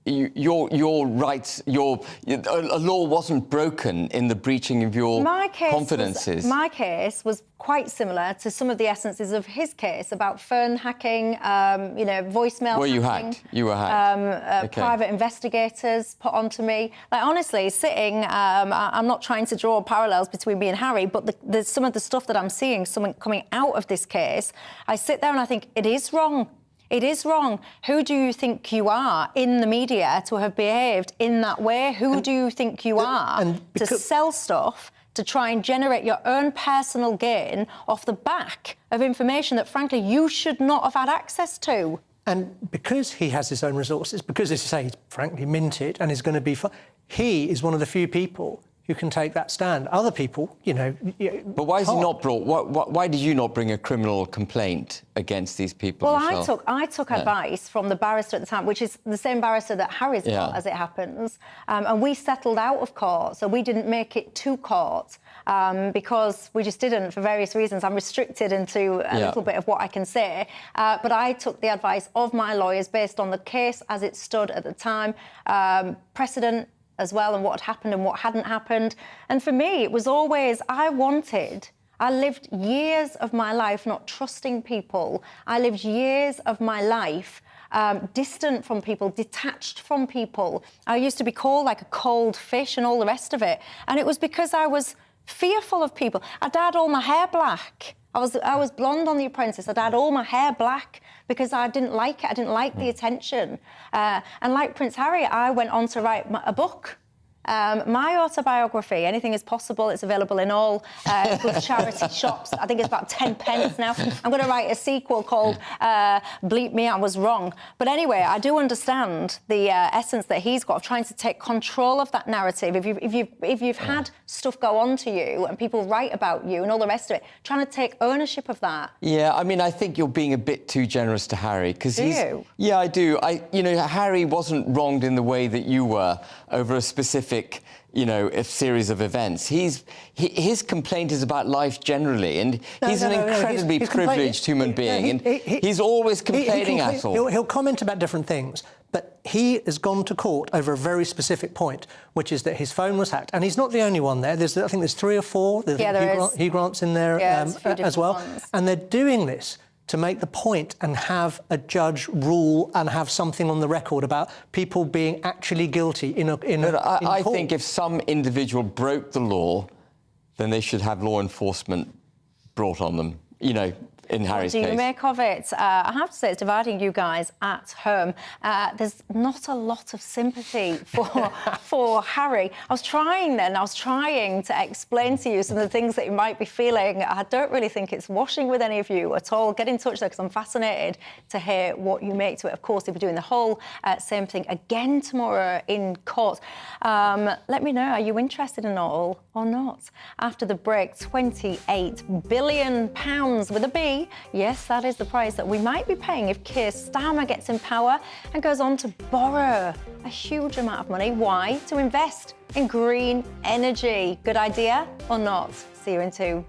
your rights. A law wasn't broken in the breaching of your confidences. My case was quite similar to some of the essences of his case about phone hacking, voicemail. Were you hacked? You were hacked. Private investigators put onto me. Like honestly, sitting. I'm not trying to draw parallels between me and Harry, but there's some of the stuff that I'm seeing, something coming out of this case. I sit there and I think it is wrong. It is wrong. Who do you think you are in the media to have behaved in that way? Who do you think you are to sell stuff, to try and generate your own personal gain off the back of information that, frankly, you should not have had access to? And because he has his own resources, because, as you say, he's frankly minted and is going to be... he is one of the few people who can take that stand. Other people, But why is he not brought? Why did you not bring a criminal complaint against these people? Well, Michelle? I took advice from the barrister at the time, which is the same barrister that Harry's got, as it happens, and we settled out of court, so we didn't make it to court because we just didn't, for various reasons. I'm restricted into a little bit of what I can say, but I took the advice of my lawyers based on the case as it stood at the time, precedent as well, and what had happened and what hadn't happened. And for me, it was always, I lived years of my life not trusting people. I lived years of my life distant from people, detached from people. I used to be called like a cold fish and all the rest of it. And it was because I was fearful of people. I dyed all my hair black. I was blonde on The Apprentice. I dyed all my hair black because I didn't like it. I didn't like the attention. And like Prince Harry, I went on to write a book. My autobiography, Anything is Possible. It's available in all good charity shops. I think it's about 10 pence now. I'm going to write a sequel called Bleep Me, I Was Wrong. But anyway, I do understand the essence that he's got of trying to take control of that narrative. If you've had stuff go on to you and people write about you and all the rest of it, trying to take ownership of that. Yeah, I mean, I think you're being a bit too generous to Harry because he's. Do you? Yeah, I do. Harry wasn't wronged in the way that you were over a specific, a series of events. His complaint is about life generally, and he's an incredibly privileged human being, and he's always complaining at all. He'll comment about different things, but he has gone to court over a very specific point, which is that his phone was hacked, and he's not the only one there. I think there's 3 or 4. Hugh Grant's in there as well, and they're doing this to make the point and have a judge rule and have something on the record about people being actually guilty in court. I think if some individual broke the law, then they should have law enforcement brought on them, in Harry's case. What do you make of it? I have to say, it's dividing you guys at home. There's not a lot of sympathy for Harry. I was trying to explain to you some of the things that you might be feeling. I don't really think it's washing with any of you at all. Get in touch, though, because I'm fascinated to hear what you make to it. Of course, if we're doing the whole same thing again tomorrow in court. Let me know, are you interested in it all or not? After the break, £28 billion with a B. Yes, that is the price that we might be paying if Keir Starmer gets in power and goes on to borrow a huge amount of money. Why? To invest in green energy. Good idea or not? See you in 2.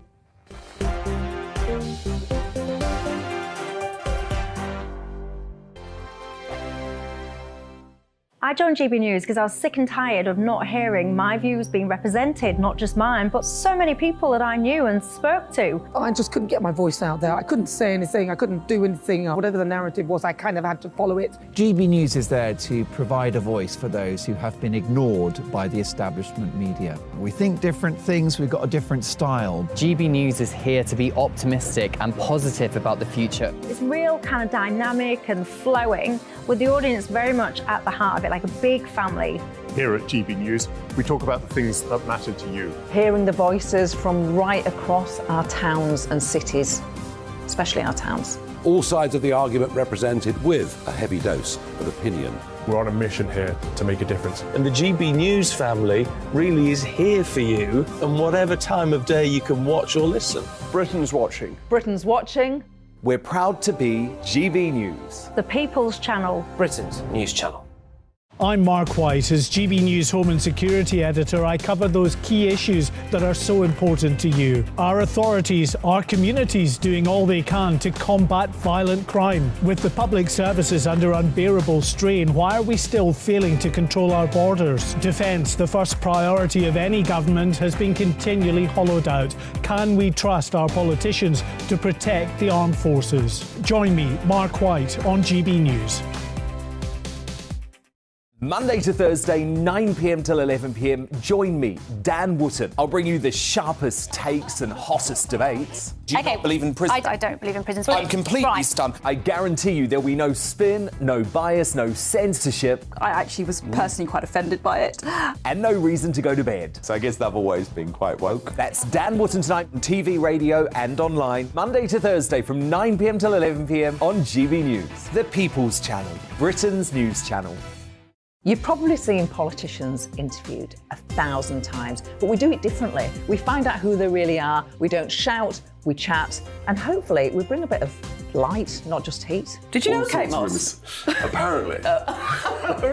I joined GB News because I was sick and tired of not hearing my views being represented, not just mine, but so many people that I knew and spoke to. I just couldn't get my voice out there. I couldn't say anything. I couldn't do anything. Whatever the narrative was, I kind of had to follow it. GB News is there to provide a voice for those who have been ignored by the establishment media. We think different things. We've got a different style. GB News is here to be optimistic and positive about the future. It's real kind of dynamic and flowing, with the audience very much at the heart of it, like a big family Here at GB News, we talk about the things that matter to you. Hearing the voices from right across our towns and cities, especially our towns. All sides of the argument represented with a heavy dose of opinion. We're on a mission here to make a difference. And the GB News family really is here for you, and whatever time of day you can watch or listen. Britain's watching. Britain's watching. We're proud to be GB News. The People's Channel. Britain's news channel. I'm Mark White. As GB News Home and Security Editor, I cover those key issues that are so important to you. Our authorities, our communities doing all they can to combat violent crime. With the public services under unbearable strain, why are we still failing to control our borders? Defence, the first priority of any government, has been continually hollowed out. Can we trust our politicians to protect the armed forces? Join me, Mark White, on GB News. Monday to Thursday, 9 p.m. till 11 p.m. Join me, Dan Wootton. I'll bring you the sharpest takes and hottest debates. Do you not believe in prison? I don't believe in prisons. I'm completely stunned. I guarantee you there'll be no spin, no bias, no censorship. I actually was personally quite offended by it. And no reason to go to bed. So I guess they've always been quite woke. That's Dan Wootton tonight on TV, radio and online. Monday to Thursday from 9 p.m. till 11 p.m. on GB News. The People's Channel, Britain's news channel. You've probably seen politicians interviewed 1,000 times, but we do it differently. We find out who they really are, we don't shout, we chat, and hopefully we bring a bit of light, not just heat. Did you know Kate Moss? Apparently.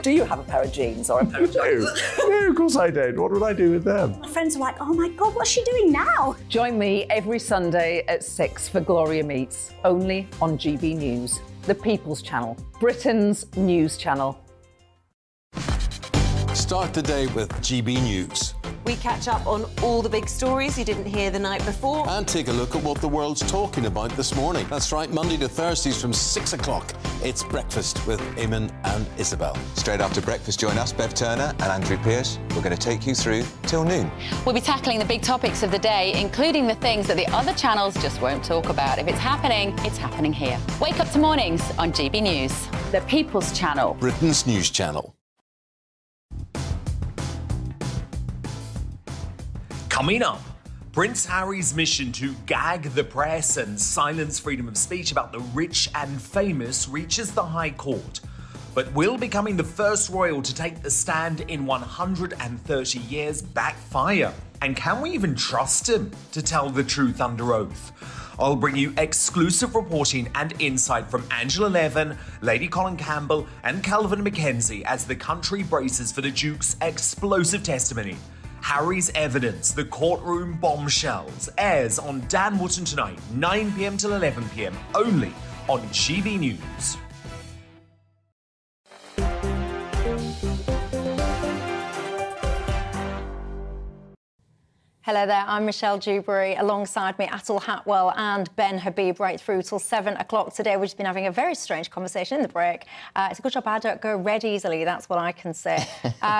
Do you have a pair of jeans or a pair of jeans? No, of course I don't. What would I do with them? My friends are like, oh my God, what's she doing now? Join me every Sunday at 6 for Gloria Meets, only on GB News, the People's Channel, Britain's news channel. Start the day with GB News. We catch up on all the big stories you didn't hear the night before. And take a look at what the world's talking about this morning. That's right, Monday to Thursdays from 6 o'clock. It's Breakfast with Eamon and Isabel. Straight after breakfast, join us, Bev Turner and Andrew Pearce. We're going to take you through till noon. We'll be tackling the big topics of the day, including the things that the other channels just won't talk about. If it's happening here. Wake up to mornings on GB News. The People's Channel. Britain's news channel. Coming up, Prince Harry's mission to gag the press and silence freedom of speech about the rich and famous reaches the High Court. But will becoming the first royal to take the stand in 130 years backfire? And can we even trust him to tell the truth under oath? I'll bring you exclusive reporting and insight from Angela Levin, Lady Colin Campbell and Calvin Mackenzie as the country braces for the Duke's explosive testimony. Harry's evidence, the courtroom bombshells, airs on Dan Wootton tonight, 9 p.m. till 11 p.m. only on GB News. Hello there, I'm Michelle Dewberry. Alongside me, Atul Hatwell and Ben Habib right through till 7 o'clock today. We've just been having a very strange conversation in the break. It's a good job I don't go red easily, that's what I can say.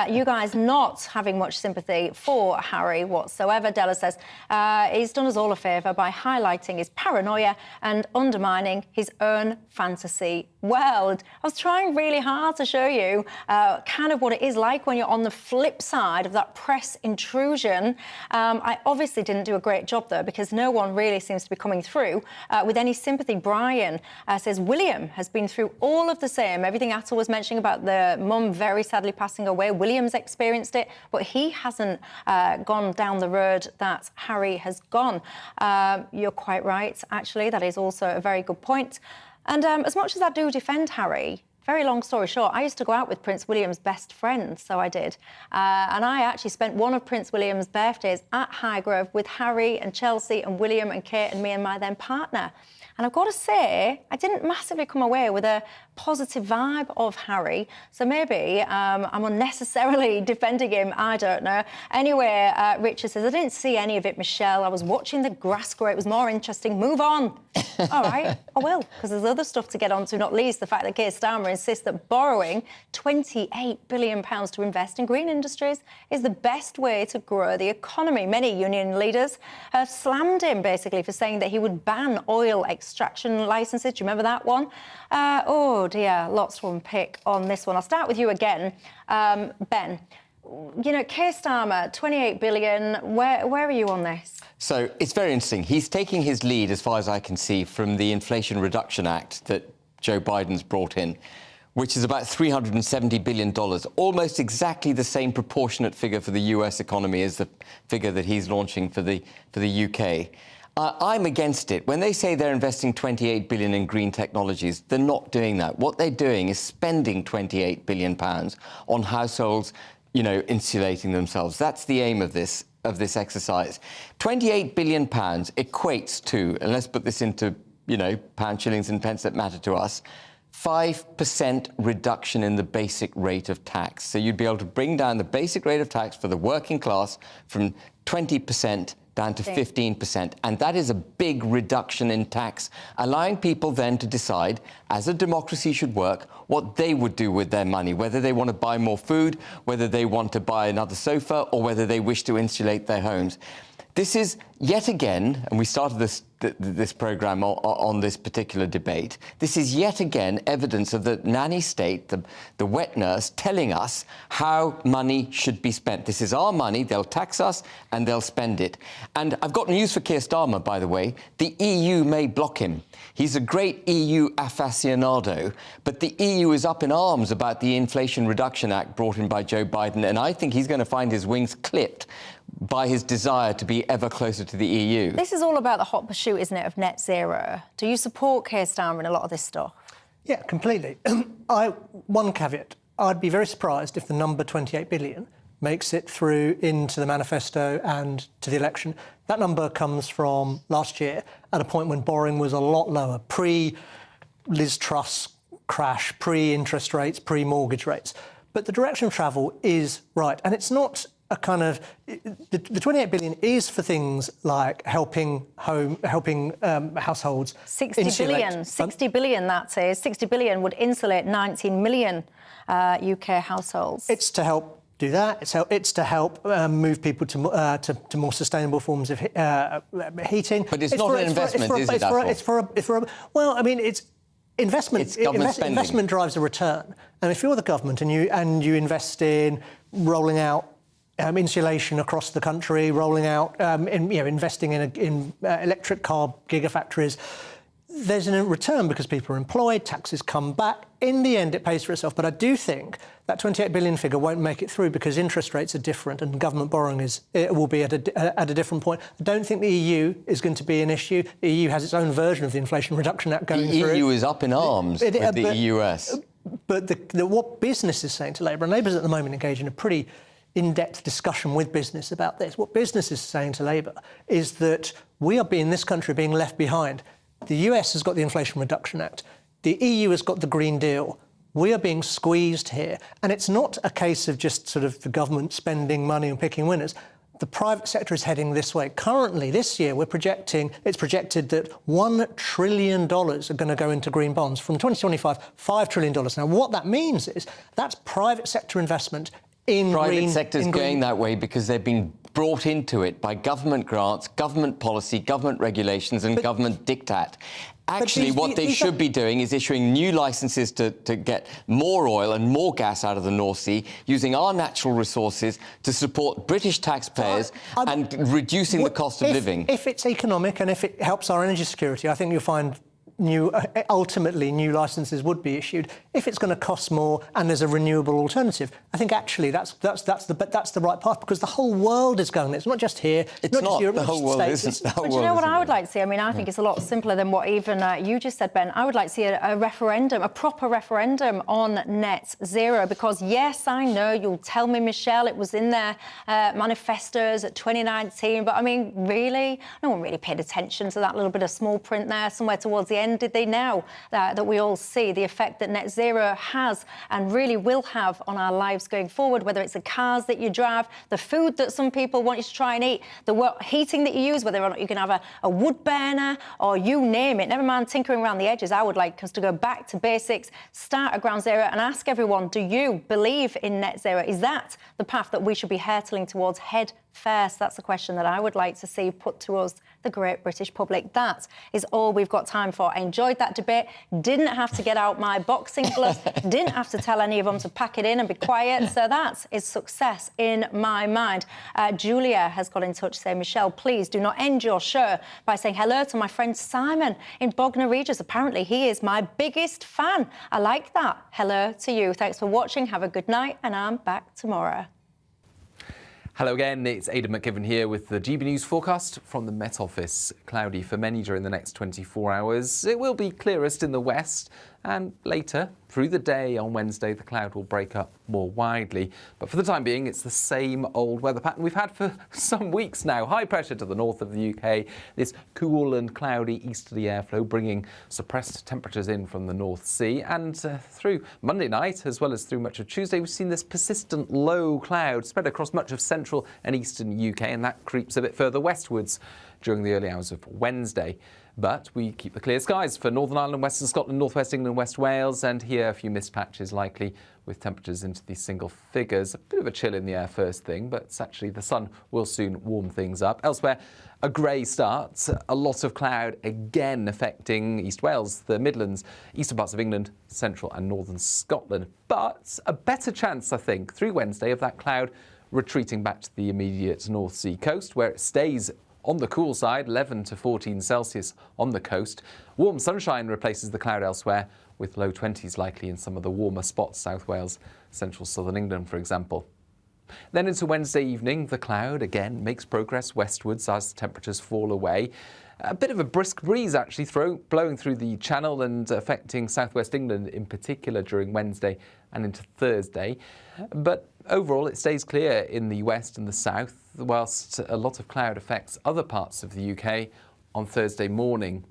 You guys not having much sympathy for Harry whatsoever. Della says he's done us all a favour by highlighting his paranoia and undermining his own fantasy world. I was trying really hard to show you kind of what it is like when you're on the flip side of that press intrusion. I obviously didn't do a great job, though, because no one really seems to be coming through with any sympathy. Brian says William has been through all of the same. Everything Atul was mentioning about the mum very sadly passing away. William's experienced it, but he hasn't gone down the road that Harry has gone. You're quite right, actually. That is also a very good point. And as much as I do defend Harry, very long story short, I used to go out with Prince William's best friend, so I did. And I actually spent one of Prince William's birthdays at Highgrove with Harry and Chelsea and William and Kate and me and my then partner. And I've got to say, I didn't massively come away with a positive vibe of Harry. So maybe I'm unnecessarily defending him, I don't know. Anyway, Richard says, I didn't see any of it, Michelle. I was watching the grass grow. It was more interesting. Move on. All right, I will, because there's other stuff to get onto, not least the fact that Keir Starmer insists that borrowing £28 billion to invest in green industries is the best way to grow the economy. Many union leaders have slammed him, basically, for saying that he would ban oil extraction licences. Do you remember that one? Oh, dear, lots to unpick on this one. I'll start with you again. Ben, You know, Keir Starmer, 28 billion, where are you on this? So it's very interesting. He's taking his lead, as far as I can see, from the Inflation Reduction Act that Joe Biden's brought in, which is about $370 billion, almost exactly the same proportionate figure for the US economy as the figure that he's launching for the UK. I'm against it. When they say they're investing 28 billion in green technologies, they're not doing that. What they're doing is spending 28 billion pounds on households, you know, insulating themselves. That's the aim of this exercise. 28 billion pounds equates to, and let's put this into, you know, pound, shillings and pence that matter to us, 5% reduction in the basic rate of tax. So you'd be able to bring down the basic rate of tax for the working class from 20% down to 15%. And that is a big reduction in tax, allowing people then to decide, as a democracy should work, what they would do with their money, whether they want to buy more food, whether they want to buy another sofa, or whether they wish to insulate their homes. This is yet again, and we started this programme on this particular debate, this is yet again evidence of the nanny state, the wet nurse, telling us how money should be spent. This is our money, they'll tax us and they'll spend it. And I've got news for Keir Starmer, by the way. The EU may block him. He's a great EU aficionado, but the EU is up in arms about the Inflation Reduction Act brought in by Joe Biden, and I think he's going to find his wings clipped by his desire to be ever closer to the EU. This is all about the hot pursuit, isn't it, of net zero? Do you support Keir Starmer in a lot of this stuff? Yeah, completely. One caveat. I'd be very surprised if the number 28 billion makes it through into the manifesto and to the election. That number comes from last year at a point when borrowing was a lot lower, pre-Liz Truss crash, pre-interest rates, pre-mortgage rates. But the direction of travel is right. And it's not a kind of... The 28 billion is for things like helping households 60 insulate. billion, 60 billion, that is. 60 billion would insulate 19 million UK households. It's to help do that. It's to help move people to more sustainable forms of heating. But it's not an investment, is it? Well, I mean, it's investment. Investment drives a return. And if you're the government and you invest in rolling out insulation across the country, rolling out, investing in electric car gigafactories, there's a return because people are employed, taxes come back. In the end, it pays for itself. But I do think that 28 billion figure won't make it through because interest rates are different and government borrowing will be at a different point. I don't think the EU is going to be an issue. The EU has its own version of the Inflation Reduction Act going through. The EU is up in arms with the US. But what business is saying to Labour, and Labour's at the moment engaged in a pretty in-depth discussion with business about this. What business is saying to Labour is that this country being left behind. The US has got the Inflation Reduction Act. The EU has got the Green Deal. We are being squeezed here. And it's not a case of just sort of the government spending money and picking winners. The private sector is heading this way. Currently, this year, it's projected that $1 trillion are going to go into green bonds. From 2025, $5 trillion. Now, what that means is that's private sector investment in private sector's going that way because they've been brought into it by government grants, government policy, government regulations and government diktat. Actually, what they should be doing is issuing new licences to get more oil and more gas out of the North Sea, using our natural resources to support British taxpayers and reducing the cost of living. If it's economic and if it helps our energy security, I think you'll find ultimately new licences would be issued. If it's going to cost more and there's a renewable alternative, I think actually that's the right path because the whole world is going there. It's not just here. It's not just Europe, the whole world isn't. But you know what I would like to see? I mean, I think it's a lot simpler than what even you just said, Ben. I would like to see a referendum, a proper referendum on net zero because, yes, I know you'll tell me, Michelle, it was in their manifestos at 2019, but I mean, really? No one really paid attention to that little bit of small print there somewhere towards the end. Did they now that we all see the effect that net zero has and really will have on our lives going forward, whether it's the cars that you drive, the food that some people want you to try and eat, the heating that you use, whether or not you can have a wood burner or you name it, never mind tinkering around the edges. I would like us to go back to basics, start at ground zero and ask everyone, do you believe in net zero? Is that the path that we should be hurtling towards? Head fair? So that's a question that I would like to see put to us, the great British public. That is all we've got time for. I enjoyed that debate. Didn't have to get out my boxing gloves. Didn't have to tell any of them to pack it in and be quiet. So that is success in my mind. Julia has got in touch saying, Michelle, please do not end your show by saying hello to my friend Simon in Bognor Regis. Apparently he is my biggest fan. I like that. Hello to you. Thanks for watching. Have a good night, and I'm back tomorrow. Hello again, it's Aidan McGivern here with the GB News forecast from the Met Office. Cloudy for many during the next 24 hours. It will be clearest in the west, and later through the day on Wednesday the cloud will break up more widely. But for the time being, it's the same old weather pattern we've had for some weeks now. High pressure to the north of the UK, this cool and cloudy easterly airflow bringing suppressed temperatures in from the North Sea. And through Monday night, as well as through much of Tuesday, we've seen this persistent low cloud spread across much of central and eastern UK, and that creeps a bit further westwards during the early hours of Wednesday. But we keep the clear skies for Northern Ireland, Western Scotland, North West England, West Wales, and here a few mist patches likely with temperatures into the single figures. A bit of a chill in the air first thing, but actually the sun will soon warm things up. Elsewhere, a grey start, a lot of cloud again affecting East Wales, the Midlands, eastern parts of England, central and northern Scotland. But a better chance, I think, through Wednesday of that cloud retreating back to the immediate North Sea coast, where it stays on the cool side, 11 to 14 Celsius on the coast. Warm sunshine replaces the cloud elsewhere, with low 20s likely in some of the warmer spots, South Wales, central southern England, for example. Then into Wednesday evening, the cloud again makes progress westwards as temperatures fall away. A bit of a brisk breeze actually blowing through the Channel and affecting southwest England in particular during Wednesday and into Thursday. But overall it stays clear in the west and the south, whilst a lot of cloud affects other parts of the UK on Thursday morning.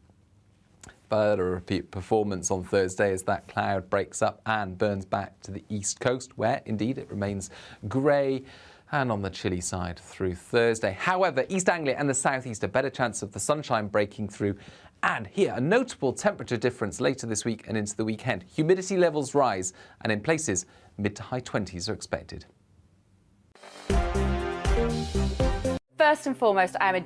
But a repeat performance on Thursday as that cloud breaks up and burns back to the east coast, where indeed it remains grey and on the chilly side through Thursday. However, East Anglia and the southeast a better chance of the sunshine breaking through. And here, a notable temperature difference later this week and into the weekend. Humidity levels rise, and in places, mid to high 20s are expected. First and foremost, I'm a